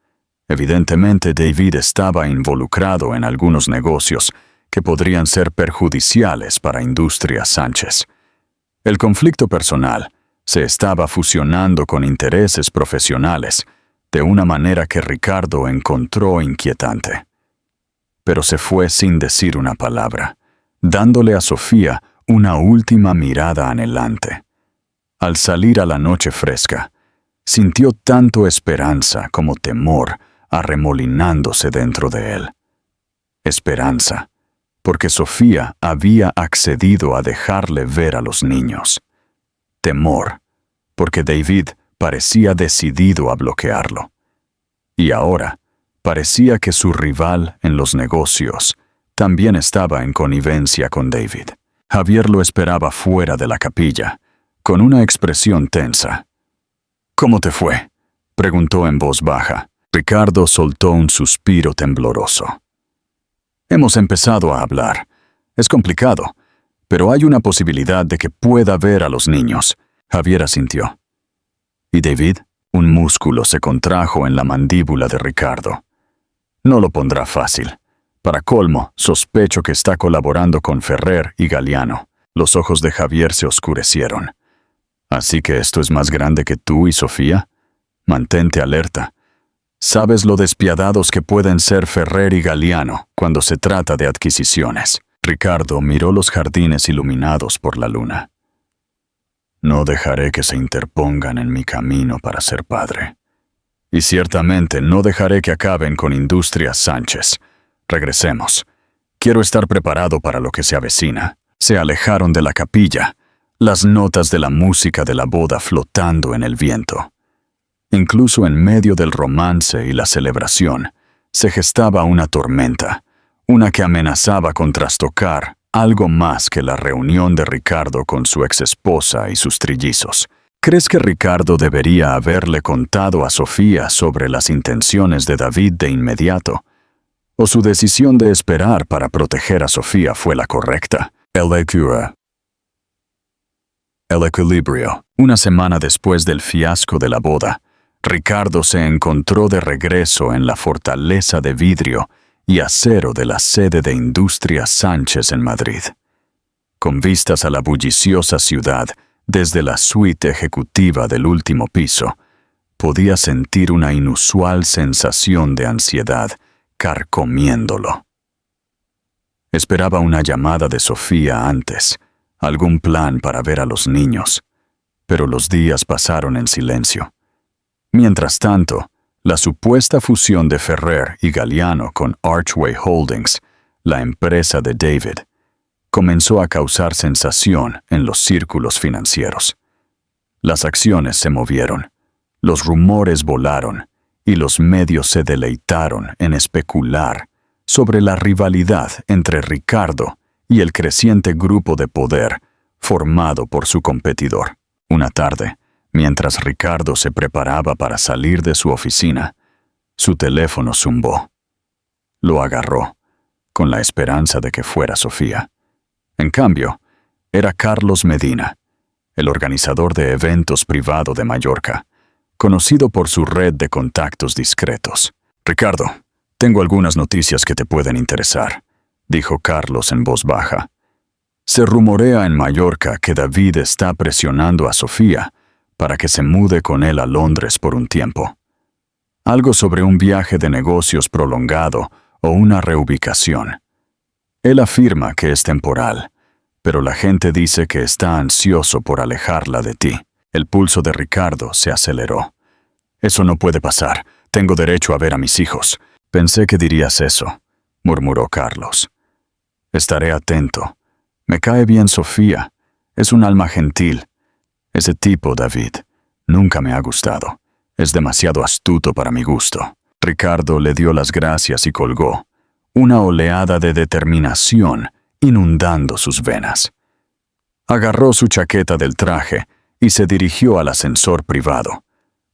Evidentemente, David estaba involucrado en algunos negocios que podrían ser perjudiciales para Industrias Sánchez. El conflicto personal se estaba fusionando con intereses profesionales de una manera que Ricardo encontró inquietante. Pero se fue sin decir una palabra, dándole a Sofía una última mirada anhelante. Al salir a la noche fresca, sintió tanto esperanza como temor arremolinándose dentro de él. Esperanza, porque Sofía había accedido a dejarle ver a los niños. Temor, porque David parecía decidido a bloquearlo. Y ahora, Parecía que su rival en los negocios también estaba en connivencia con David. Javier lo esperaba fuera de la capilla, con una expresión tensa. «¿Cómo te fue?», preguntó en voz baja. Ricardo soltó un suspiro tembloroso. «Hemos empezado a hablar. Es complicado, pero hay una posibilidad de que pueda ver a los niños». Javier asintió. «¿Y David?». Un músculo se contrajo en la mandíbula de Ricardo. «No lo pondrá fácil. Para colmo, sospecho que está colaborando con Ferrer y Galliano». Los ojos de Javier se oscurecieron. «¿Así que esto es más grande que tú y Sofía? Mantente alerta. Sabes lo despiadados que pueden ser Ferrer y Galliano cuando se trata de adquisiciones». Ricardo miró los jardines iluminados por la luna. «No dejaré que se interpongan en mi camino para ser padre. Y ciertamente no dejaré que acaben con Industrias Sánchez. Regresemos. Quiero estar preparado para lo que se avecina». Se alejaron de la capilla, las notas de la música de la boda flotando en el viento. Incluso en medio del romance y la celebración, se gestaba una tormenta, una que amenazaba con trastocar algo más que la reunión de Ricardo con su exesposa y sus trillizos. ¿Crees que Ricardo debería haberle contado a Sofía sobre las intenciones de David de inmediato? ¿O su decisión de esperar para proteger a Sofía fue la correcta? El equilibrio. Una semana después del fiasco de la boda, Ricardo se encontró de regreso en la fortaleza de vidrio y acero de la sede de Industrias Sánchez en Madrid. Con vistas a la bulliciosa ciudad desde la suite ejecutiva del último piso, podía sentir una inusual sensación de ansiedad carcomiéndolo. Esperaba una llamada de Sofía antes, algún plan para ver a los niños, pero los días pasaron en silencio. Mientras tanto, la supuesta fusión de Ferrer y Galliano con Archway Holdings, la empresa de David, comenzó a causar sensación en los círculos financieros. Las acciones se movieron, los rumores volaron y los medios se deleitaron en especular sobre la rivalidad entre Ricardo y el creciente grupo de poder formado por su competidor. Una tarde, mientras Ricardo se preparaba para salir de su oficina, su teléfono zumbó. Lo agarró, con la esperanza de que fuera Sofía. En cambio, era Carlos Medina, el organizador de eventos privado de Mallorca, conocido por su red de contactos discretos. «Ricardo, tengo algunas noticias que te pueden interesar», dijo Carlos en voz baja. «Se rumorea en Mallorca que David está presionando a Sofía para que se mude con él a Londres por un tiempo. Algo sobre un viaje de negocios prolongado o una reubicación. Él afirma que es temporal, pero la gente dice que está ansioso por alejarla de ti». El pulso de Ricardo se aceleró. «Eso no puede pasar. Tengo derecho a ver a mis hijos». «Pensé que dirías eso», murmuró Carlos. «Estaré atento. Me cae bien Sofía. Es un alma gentil. Ese tipo, David, nunca me ha gustado. Es demasiado astuto para mi gusto». Ricardo le dio las gracias y colgó, una oleada de determinación inundando sus venas. Agarró su chaqueta del traje y se dirigió al ascensor privado,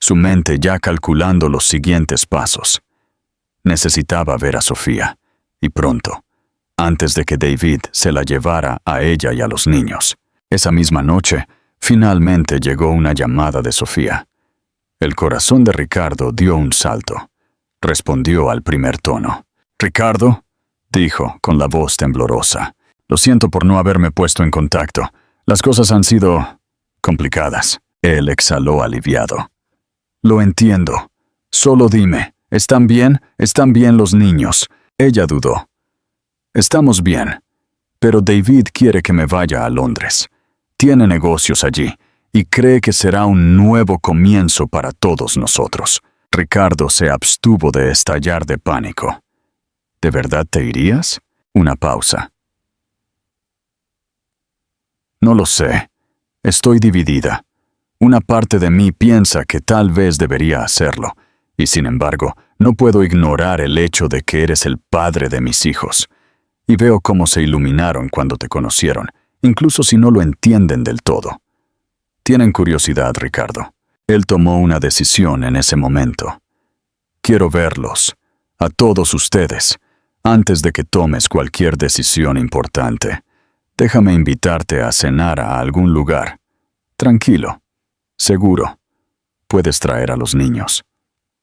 su mente ya calculando los siguientes pasos. Necesitaba ver a Sofía, y pronto, antes de que David se la llevara a ella y a los niños. Esa misma noche, finalmente llegó una llamada de Sofía. El corazón de Ricardo dio un salto. Respondió al primer tono. «Ricardo», dijo con la voz temblorosa, «lo siento por no haberme puesto en contacto. Las cosas han sido complicadas». Él exhaló aliviado. «Lo entiendo. Solo dime, ¿están bien? ¿Están bien los niños?». Ella dudó. «Estamos bien, pero David quiere que me vaya a Londres. Tiene negocios allí y cree que será un nuevo comienzo para todos nosotros». Ricardo se abstuvo de estallar de pánico. «¿De verdad te irías?». Una pausa. «No lo sé. Estoy dividida. Una parte de mí piensa que tal vez debería hacerlo, Y sin embargo, no puedo ignorar el hecho de que eres el padre de mis hijos. Y veo cómo se iluminaron cuando te conocieron, incluso si no lo entienden del todo. Tienen curiosidad, Ricardo. Él tomó una decisión en ese momento. Quiero verlos, a todos ustedes, antes de que tomes cualquier decisión importante. Déjame invitarte a cenar a algún lugar. Tranquilo, seguro. Puedes traer a los niños.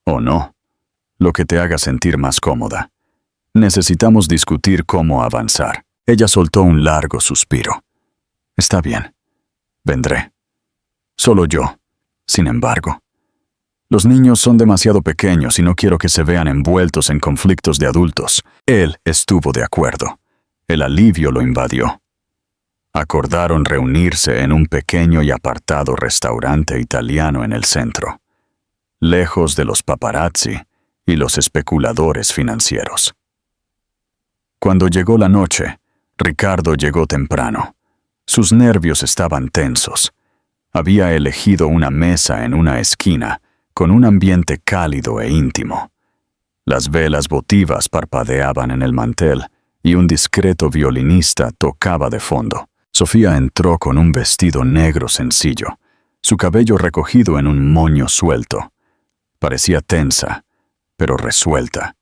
O no, lo que te haga sentir más cómoda. Necesitamos discutir cómo avanzar. Ella soltó un largo suspiro. Está bien, vendré. Solo yo, sin embargo. Los niños son demasiado pequeños y no quiero que se vean envueltos en conflictos de adultos. Él estuvo de acuerdo. El alivio lo invadió. Acordaron reunirse en un pequeño y apartado restaurante italiano en el centro, lejos de los paparazzi y los especuladores financieros. Cuando llegó la noche, Ricardo llegó temprano. Sus nervios estaban tensos. Había elegido una mesa en una esquina, con un ambiente cálido e íntimo. Las velas votivas parpadeaban en el mantel y un discreto violinista tocaba de fondo. Sofía entró con un vestido negro sencillo, su cabello recogido en un moño suelto. Parecía tensa, pero resuelta.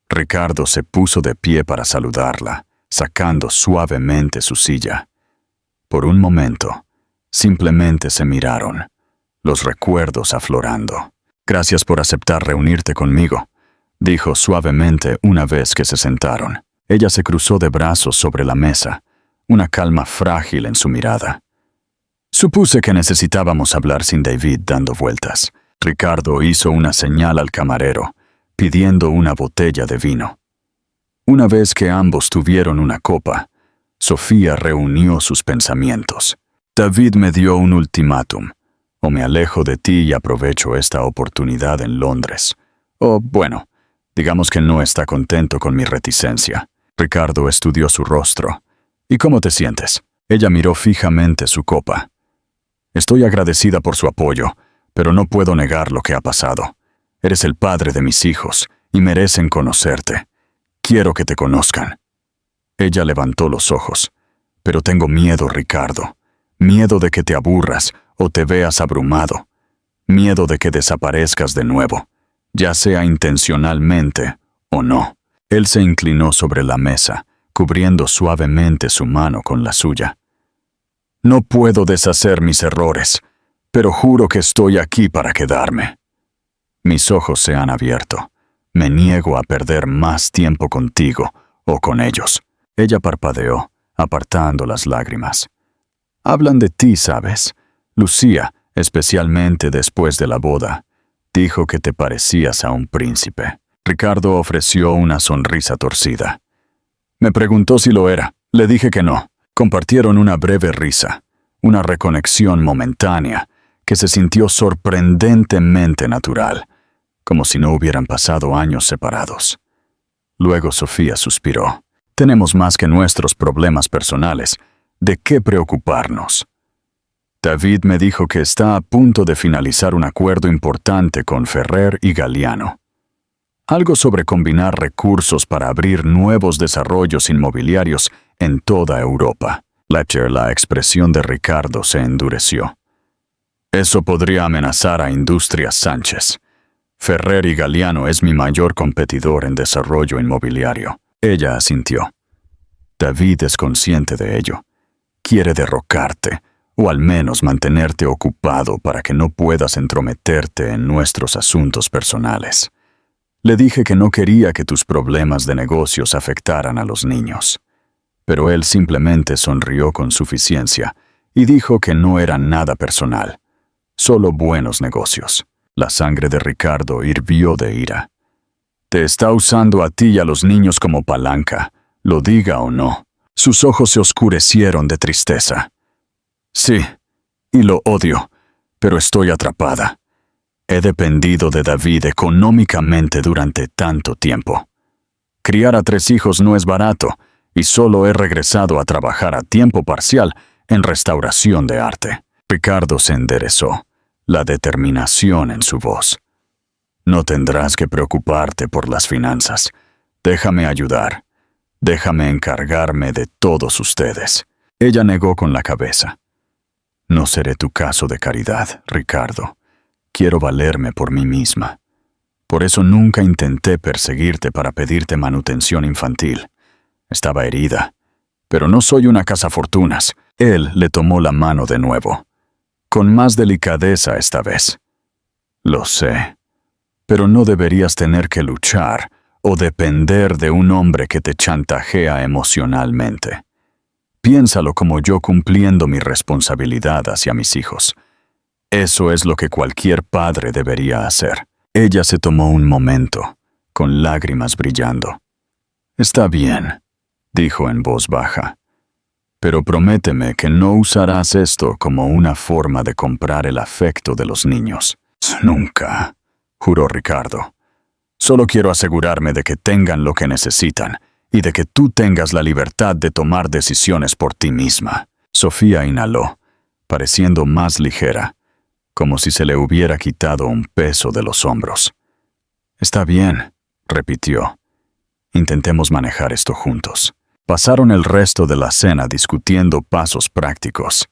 Ricardo se puso de pie para saludarla, sacando suavemente su silla. Por un momento, simplemente se miraron, los recuerdos aflorando. «Gracias por aceptar reunirte conmigo», dijo suavemente una vez que se sentaron. Ella se cruzó de brazos sobre la mesa, una calma frágil en su mirada. «Supuse que necesitábamos hablar sin David dando vueltas». Ricardo hizo una señal al camarero, pidiendo una botella de vino. Una vez que ambos tuvieron una copa, Sofía reunió sus pensamientos. «David me dio un ultimátum. O me alejo de ti y aprovecho esta oportunidad en Londres. O, bueno, digamos que no está contento con mi reticencia». Ricardo estudió su rostro. «¿Y cómo te sientes?» Ella miró fijamente su copa. «Estoy agradecida por su apoyo, pero no puedo negar lo que ha pasado. Eres el padre de mis hijos y merecen conocerte. Quiero que te conozcan». Ella levantó los ojos. «Pero tengo miedo, Ricardo. Miedo de que te aburras o te veas abrumado. Miedo de que desaparezcas de nuevo, ya sea intencionalmente o no». Él se inclinó sobre la mesa, cubriendo suavemente su mano con la suya. «No puedo deshacer mis errores, pero juro que estoy aquí para quedarme. Mis ojos se han abierto. Me niego a perder más tiempo contigo o con ellos». Ella parpadeó, apartando las lágrimas. «Hablan de ti, ¿sabes? Lucía, especialmente después de la boda, dijo que te parecías a un príncipe». Ricardo ofreció una sonrisa torcida. «Me preguntó si lo era. Le dije que no». Compartieron una breve risa, una reconexión momentánea que se sintió sorprendentemente natural, como si no hubieran pasado años separados. Luego Sofía suspiró. «Tenemos más que nuestros problemas personales. ¿De qué preocuparnos?» David me dijo que está a punto de finalizar un acuerdo importante con Ferrer y Galliano. Algo sobre combinar recursos para abrir nuevos desarrollos inmobiliarios en toda Europa. La expresión de Ricardo se endureció. «Eso podría amenazar a Industrias Sánchez. Ferrer y Galliano es mi mayor competidor en desarrollo inmobiliario». Ella asintió. «David es consciente de ello. Quiere derrocarte, o al menos mantenerte ocupado para que no puedas entrometerte en nuestros asuntos personales. Le dije que no quería que tus problemas de negocios afectaran a los niños. Pero él simplemente sonrió con suficiencia y dijo que no era nada personal, solo buenos negocios». La sangre de Ricardo hirvió de ira. «Te está usando a ti y a los niños como palanca, lo diga o no». Sus ojos se oscurecieron de tristeza. «Sí, y lo odio, pero estoy atrapada. He dependido de David económicamente durante tanto tiempo. Criar a 3 hijos no es barato, y solo he regresado a trabajar a tiempo parcial en restauración de arte». Ricardo se enderezó, la determinación en su voz. No tendrás que preocuparte por las finanzas. Déjame ayudar. Déjame encargarme de todos ustedes. Ella negó con la cabeza. No seré tu caso de caridad, Ricardo. Quiero valerme por mí misma. Por eso nunca intenté perseguirte para pedirte manutención infantil. Estaba herida. Pero no soy una cazafortunas. Él le tomó la mano de nuevo. Con más delicadeza esta vez. Lo sé. Pero no deberías tener que luchar o depender de un hombre que te chantajea emocionalmente. Piénsalo como yo cumpliendo mi responsabilidad hacia mis hijos. Eso es lo que cualquier padre debería hacer. Ella se tomó un momento, con lágrimas brillando. Está bien, dijo en voz baja. Pero prométeme que no usarás esto como una forma de comprar el afecto de los niños. Nunca, juró Ricardo. Solo quiero asegurarme de que tengan lo que necesitan y de que tú tengas la libertad de tomar decisiones por ti misma. Sofía inhaló, pareciendo más ligera, como si se le hubiera quitado un peso de los hombros. Está bien, repitió. Intentemos manejar esto juntos. Pasaron el resto de la cena discutiendo pasos prácticos.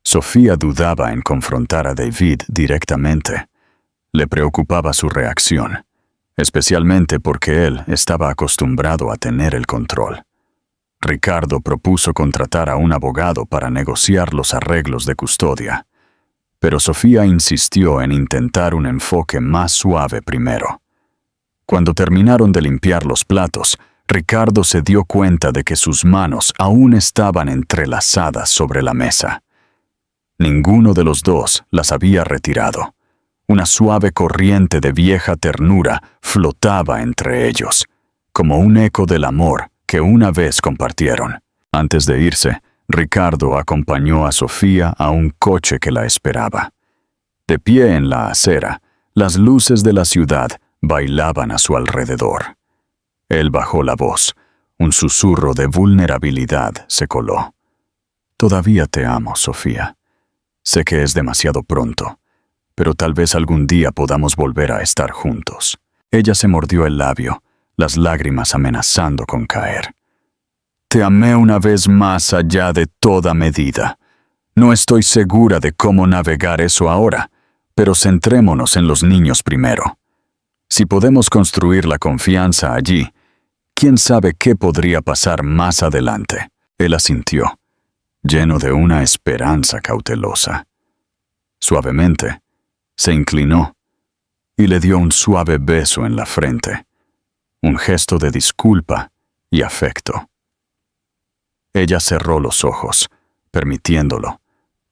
Sofía dudaba en confrontar a David directamente. Le preocupaba su reacción, especialmente porque él estaba acostumbrado a tener el control. Ricardo propuso contratar a un abogado para negociar los arreglos de custodia, pero Sofía insistió en intentar un enfoque más suave primero. Cuando terminaron de limpiar los platos, Ricardo se dio cuenta de que sus manos aún estaban entrelazadas sobre la mesa. Ninguno de los dos las había retirado. Una suave corriente de vieja ternura flotaba entre ellos, como un eco del amor que una vez compartieron. Antes de irse, Ricardo acompañó a Sofía a un coche que la esperaba. De pie en la acera, las luces de la ciudad bailaban a su alrededor. Él bajó la voz. Un susurro de vulnerabilidad se coló. Todavía te amo, Sofía. Sé que es demasiado pronto, pero tal vez algún día podamos volver a estar juntos. Ella se mordió el labio, las lágrimas amenazando con caer. Te amé una vez más allá de toda medida. No estoy segura de cómo navegar eso ahora, pero centrémonos en los niños primero. Si podemos construir la confianza allí, ¿quién sabe qué podría pasar más adelante? Él asintió, lleno de una esperanza cautelosa. Suavemente, se inclinó y le dio un suave beso en la frente, un gesto de disculpa y afecto. Ella cerró los ojos, permitiéndolo,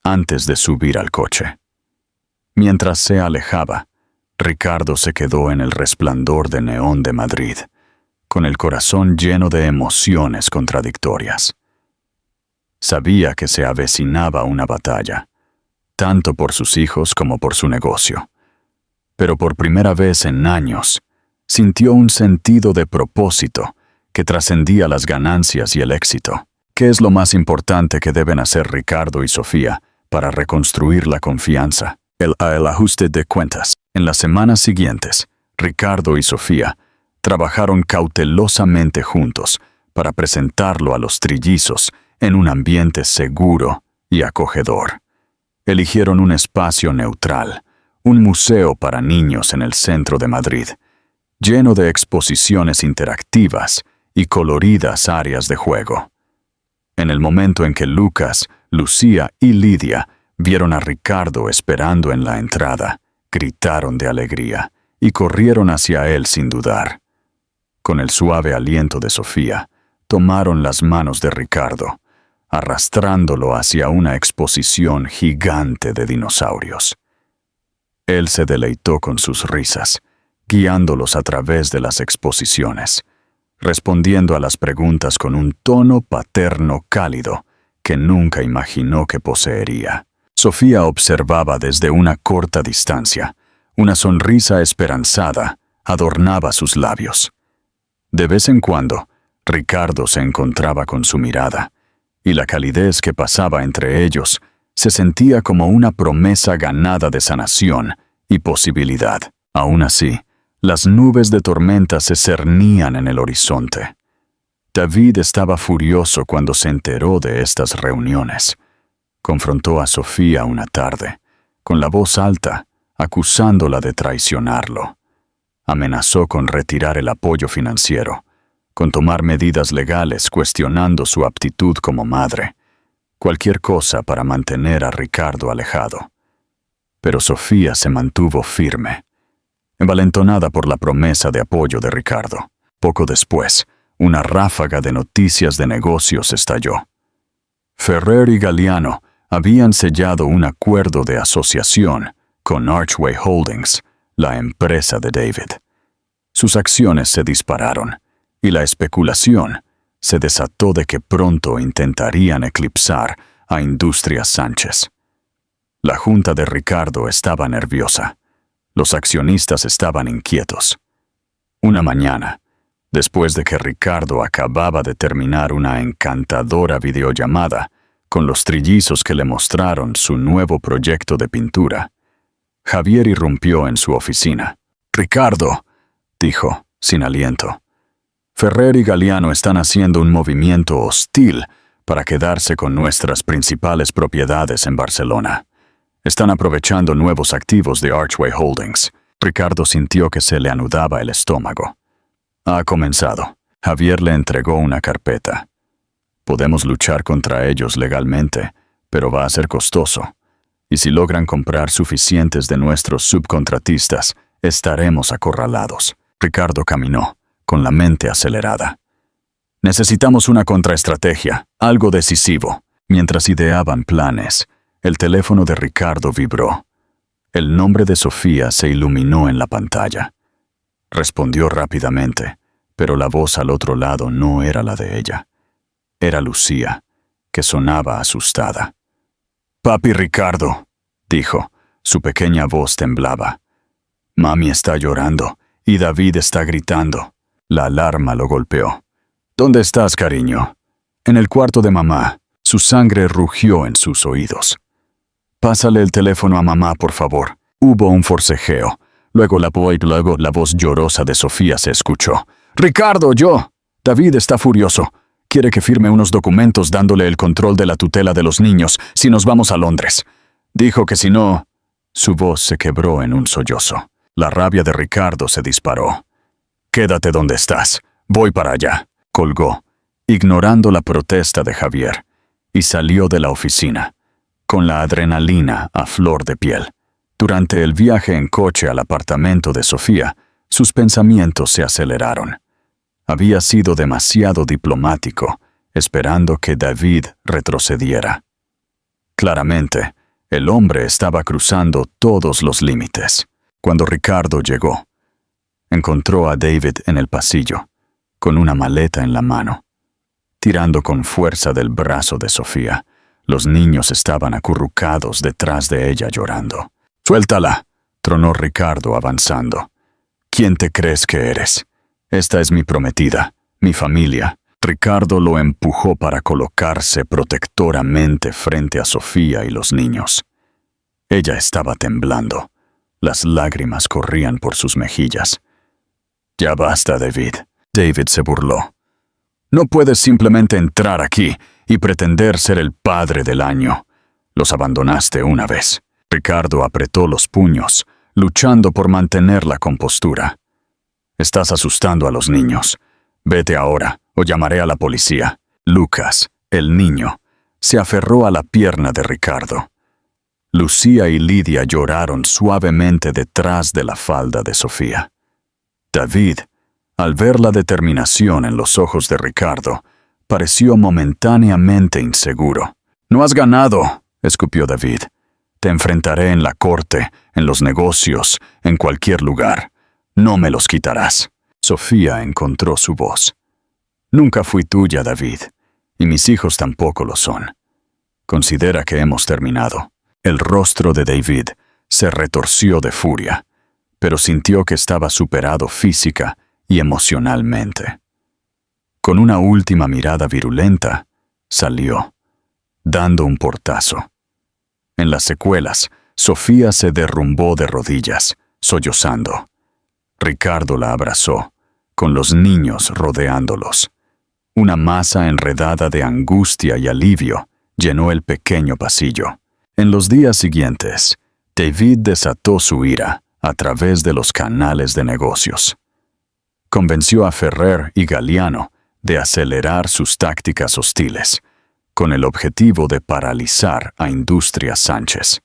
antes de subir al coche. Mientras se alejaba, Ricardo se quedó en el resplandor de neón de Madrid, con el corazón lleno de emociones contradictorias. Sabía que se avecinaba una batalla, tanto por sus hijos como por su negocio. Pero por primera vez en años, sintió un sentido de propósito que trascendía las ganancias y el éxito. ¿Qué es lo más importante que deben hacer Ricardo y Sofía para reconstruir la confianza? El ajuste de cuentas. En las semanas siguientes, Ricardo y Sofía trabajaron cautelosamente juntos para presentarlo a los trillizos en un ambiente seguro y acogedor. Eligieron un espacio neutral, un museo para niños en el centro de Madrid, lleno de exposiciones interactivas y coloridas áreas de juego. En el momento en que Lucas, Lucía y Lidia vieron a Ricardo esperando en la entrada, gritaron de alegría y corrieron hacia él sin dudar. Con el suave aliento de Sofía, tomaron las manos de Ricardo, arrastrándolo hacia una exposición gigante de dinosaurios. Él se deleitó con sus risas, guiándolos a través de las exposiciones, respondiendo a las preguntas con un tono paterno cálido que nunca imaginó que poseería. Sofía observaba desde una corta distancia. Una sonrisa esperanzada adornaba sus labios. De vez en cuando, Ricardo se encontraba con su mirada, y la calidez que pasaba entre ellos se sentía como una promesa ganada de sanación y posibilidad. Aún así, Las nubes de tormenta se cernían en el horizonte. David estaba furioso cuando se enteró de estas reuniones. Confrontó a Sofía una tarde, con la voz alta, acusándola de traicionarlo. Amenazó con retirar el apoyo financiero, con tomar medidas legales cuestionando su aptitud como madre, cualquier cosa para mantener a Ricardo alejado. Pero Sofía se mantuvo firme, envalentonada por la promesa de apoyo de Ricardo. Poco después, una ráfaga de noticias de negocios estalló. Ferrer y Galliano habían sellado un acuerdo de asociación con Archway Holdings, la empresa de David. Sus acciones se dispararon y la especulación se desató de que pronto intentarían eclipsar a Industrias Sánchez. La junta de Ricardo estaba nerviosa. Los accionistas estaban inquietos. Una mañana, después de que Ricardo acababa de terminar una encantadora videollamada con los trillizos que le mostraron su nuevo proyecto de pintura, Javier irrumpió en su oficina. «Ricardo», dijo, sin aliento, «Ferrer y Galliano están haciendo un movimiento hostil para quedarse con nuestras principales propiedades en Barcelona. Están aprovechando nuevos activos de Archway Holdings». Ricardo sintió que se le anudaba el estómago. «Ha comenzado». Javier le entregó una carpeta. «Podemos luchar contra ellos legalmente, pero va a ser costoso. Y si logran comprar suficientes de nuestros subcontratistas, estaremos acorralados». Ricardo caminó, con la mente acelerada. «Necesitamos una contraestrategia, algo decisivo». Mientras ideaban planes, el teléfono de Ricardo vibró. El nombre de Sofía se iluminó en la pantalla. Respondió rápidamente, pero la voz al otro lado no era la de ella. Era Lucía, que sonaba asustada. «Papi Ricardo», dijo, su pequeña voz temblaba. «Mami está llorando y David está gritando». La alarma lo golpeó. «¿Dónde estás, cariño?» «En el cuarto de mamá». Su sangre rugió en sus oídos. «Pásale el teléfono a mamá, por favor». Hubo un forcejeo. Luego la voz llorosa de Sofía se escuchó. «Ricardo, yo. David está furioso. Quiere que firme unos documentos dándole el control de la tutela de los niños si nos vamos a Londres. Dijo que si no...». Su voz se quebró en un sollozo. La rabia de Ricardo se disparó. «Quédate donde estás. Voy para allá». Colgó, ignorando la protesta de Javier, y salió de la oficina, con la adrenalina a flor de piel. Durante el viaje en coche al apartamento de Sofía, sus pensamientos se aceleraron. Había sido demasiado diplomático, esperando que David retrocediera. Claramente, el hombre estaba cruzando todos los límites. Cuando Ricardo llegó, encontró a David en el pasillo, con una maleta en la mano. Tirando con fuerza del brazo de Sofía, los niños estaban acurrucados detrás de ella llorando. «Suéltala», tronó Ricardo avanzando. «¿Quién te crees que eres? Esta es mi prometida, mi familia». Ricardo lo empujó para colocarse protectoramente frente a Sofía y los niños. Ella estaba temblando. Las lágrimas corrían por sus mejillas. «Ya basta, David». David se burló. «No puedes simplemente entrar aquí y pretender ser el padre del año. Los abandonaste una vez». Ricardo apretó los puños, luchando por mantener la compostura. «Estás asustando a los niños. Vete ahora, o llamaré a la policía». Lucas, el niño, se aferró a la pierna de Ricardo. Lucía y Lidia lloraron suavemente detrás de la falda de Sofía. David, al ver la determinación en los ojos de Ricardo, pareció momentáneamente inseguro. «No has ganado», escupió David. «Te enfrentaré en la corte, en los negocios, en cualquier lugar. No me los quitarás». Sofía encontró su voz. «Nunca fui tuya, David, y mis hijos tampoco lo son. Considera que hemos terminado». El rostro de David se retorció de furia, pero sintió que estaba superado física y emocionalmente. Con una última mirada virulenta, salió, dando un portazo. En las secuelas, Sofía se derrumbó de rodillas, sollozando. Ricardo la abrazó, con los niños rodeándolos. Una masa enredada de angustia y alivio llenó el pequeño pasillo. En los días siguientes, David desató su ira a través de los canales de negocios. Convenció a Ferrer y Galliano de acelerar sus tácticas hostiles, con el objetivo de paralizar a Industrias Sánchez.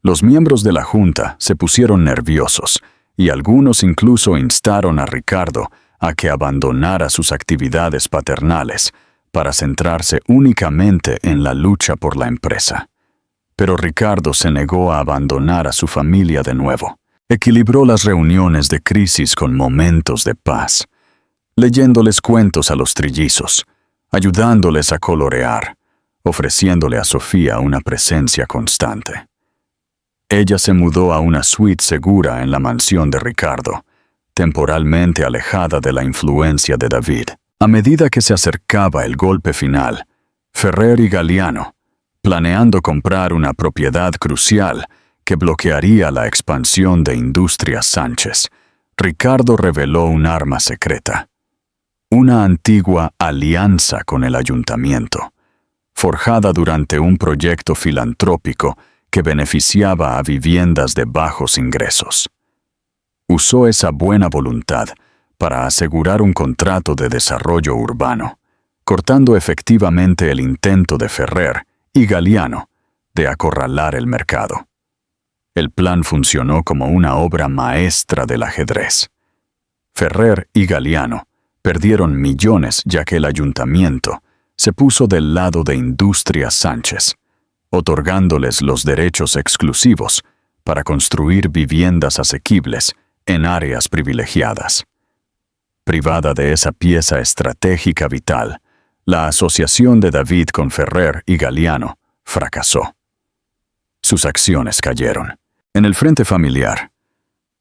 Los miembros de la Junta se pusieron nerviosos y algunos incluso instaron a Ricardo a que abandonara sus actividades paternales para centrarse únicamente en la lucha por la empresa. Pero Ricardo se negó a abandonar a su familia de nuevo. Equilibró las reuniones de crisis con momentos de paz, leyéndoles cuentos a los trillizos, ayudándoles a colorear, ofreciéndole a Sofía una presencia constante. Ella se mudó a una suite segura en la mansión de Ricardo, temporalmente alejada de la influencia de David. A medida que se acercaba el golpe final, Ferrer y Galliano, planeando comprar una propiedad crucial que bloquearía la expansión de Industrias Sánchez, Ricardo reveló un arma secreta. Una antigua alianza con el ayuntamiento, forjada durante un proyecto filantrópico que beneficiaba a viviendas de bajos ingresos. Usó esa buena voluntad para asegurar un contrato de desarrollo urbano, cortando efectivamente el intento de Ferrer y Galliano de acorralar el mercado. El plan funcionó como una obra maestra del ajedrez. Ferrer y Galliano perdieron millones ya que el ayuntamiento se puso del lado de Industrias Sánchez, otorgándoles los derechos exclusivos para construir viviendas asequibles en áreas privilegiadas. Privada de esa pieza estratégica vital, la asociación de David con Ferrer y Galliano fracasó. Sus acciones cayeron. En el frente familiar,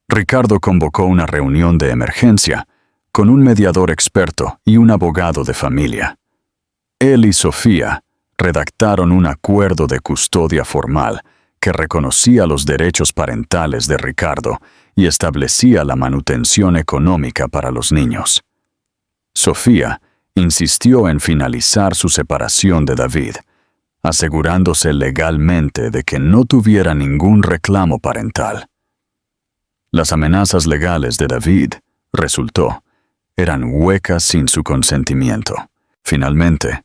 Ricardo convocó una reunión de emergencia con un mediador experto y un abogado de familia. Él y Sofía redactaron un acuerdo de custodia formal que reconocía los derechos parentales de Ricardo y establecía la manutención económica para los niños. Sofía insistió en finalizar su separación de David, asegurándose legalmente de que no tuviera ningún reclamo parental. Las amenazas legales de David, resultó, eran huecas sin su consentimiento. Finalmente,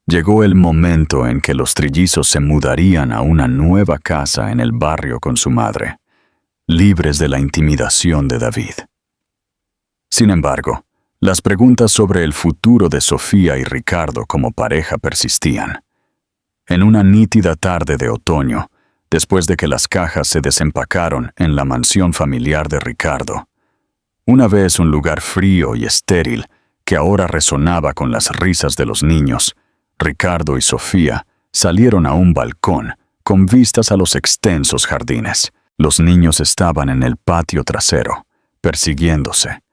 llegó el momento en que los trillizos se mudarían a una nueva casa en el barrio con su madre, libres de la intimidación de David. Sin embargo, las preguntas sobre el futuro de Sofía y Ricardo como pareja persistían. En una nítida tarde de otoño, después de que las cajas se desempacaron en la mansión familiar de Ricardo, una vez un lugar frío y estéril que ahora resonaba con las risas de los niños, Ricardo y Sofía salieron a un balcón con vistas a los extensos jardines. Los niños estaban en el patio trasero, persiguiéndose.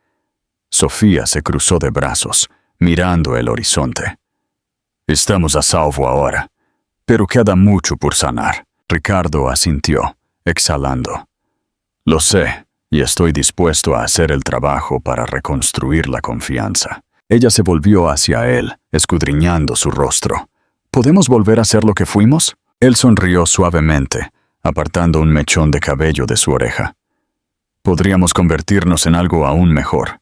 Sofía se cruzó de brazos, mirando el horizonte. «Estamos a salvo ahora, pero queda mucho por sanar». Ricardo asintió, exhalando. «Lo sé, y estoy dispuesto a hacer el trabajo para reconstruir la confianza». Ella se volvió hacia él, escudriñando su rostro. «¿Podemos volver a ser lo que fuimos?» Él sonrió suavemente, apartando un mechón de cabello de su oreja. «Podríamos convertirnos en algo aún mejor.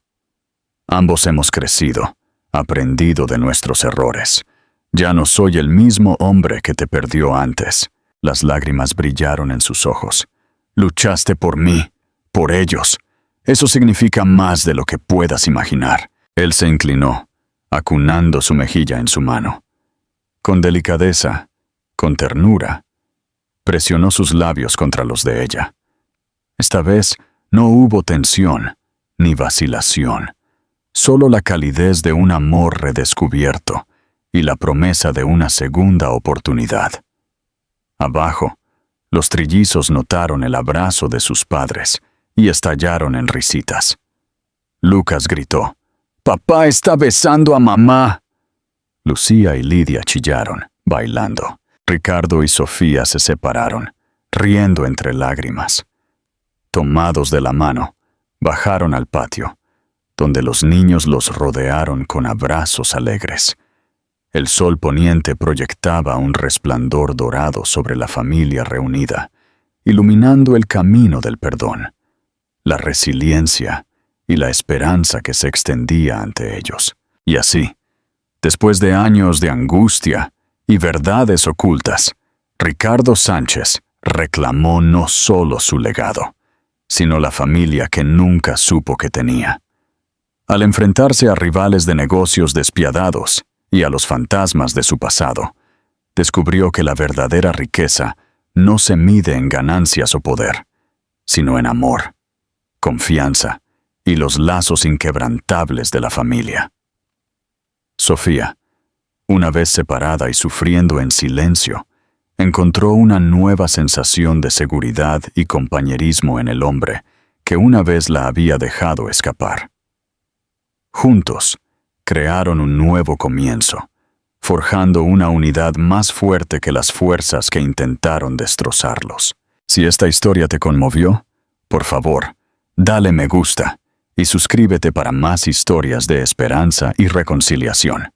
Ambos hemos crecido, aprendido de nuestros errores. Ya no soy el mismo hombre que te perdió antes». Las lágrimas brillaron en sus ojos. «Luchaste por mí, por ellos. Eso significa más de lo que puedas imaginar». Él se inclinó, acunando su mejilla en su mano. Con delicadeza, con ternura, presionó sus labios contra los de ella. Esta vez no hubo tensión ni vacilación, solo la calidez de un amor redescubierto y la promesa de una segunda oportunidad. Abajo, los trillizos notaron el abrazo de sus padres y estallaron en risitas. Lucas gritó: «¡Papá está besando a mamá!». Lucía y Lidia chillaron, bailando. Ricardo y Sofía se separaron, riendo entre lágrimas. Tomados de la mano, Bajaron al patio, donde los niños los rodearon con abrazos alegres. El sol poniente proyectaba un resplandor dorado sobre la familia reunida, iluminando el camino del perdón, la resiliencia y la esperanza que se extendía ante ellos. Y así, después de años de angustia y verdades ocultas, Ricardo Sánchez reclamó no solo su legado, sino la familia que nunca supo que tenía. Al enfrentarse a rivales de negocios despiadados y a los fantasmas de su pasado, descubrió que la verdadera riqueza no se mide en ganancias o poder, sino en amor, confianza y los lazos inquebrantables de la familia. Sofía, una vez separada y sufriendo en silencio, encontró una nueva sensación de seguridad y compañerismo en el hombre que una vez la había dejado escapar. Juntos, crearon un nuevo comienzo, forjando una unidad más fuerte que las fuerzas que intentaron destrozarlos. Si esta historia te conmovió, por favor, dale me gusta y suscríbete para más historias de esperanza y reconciliación.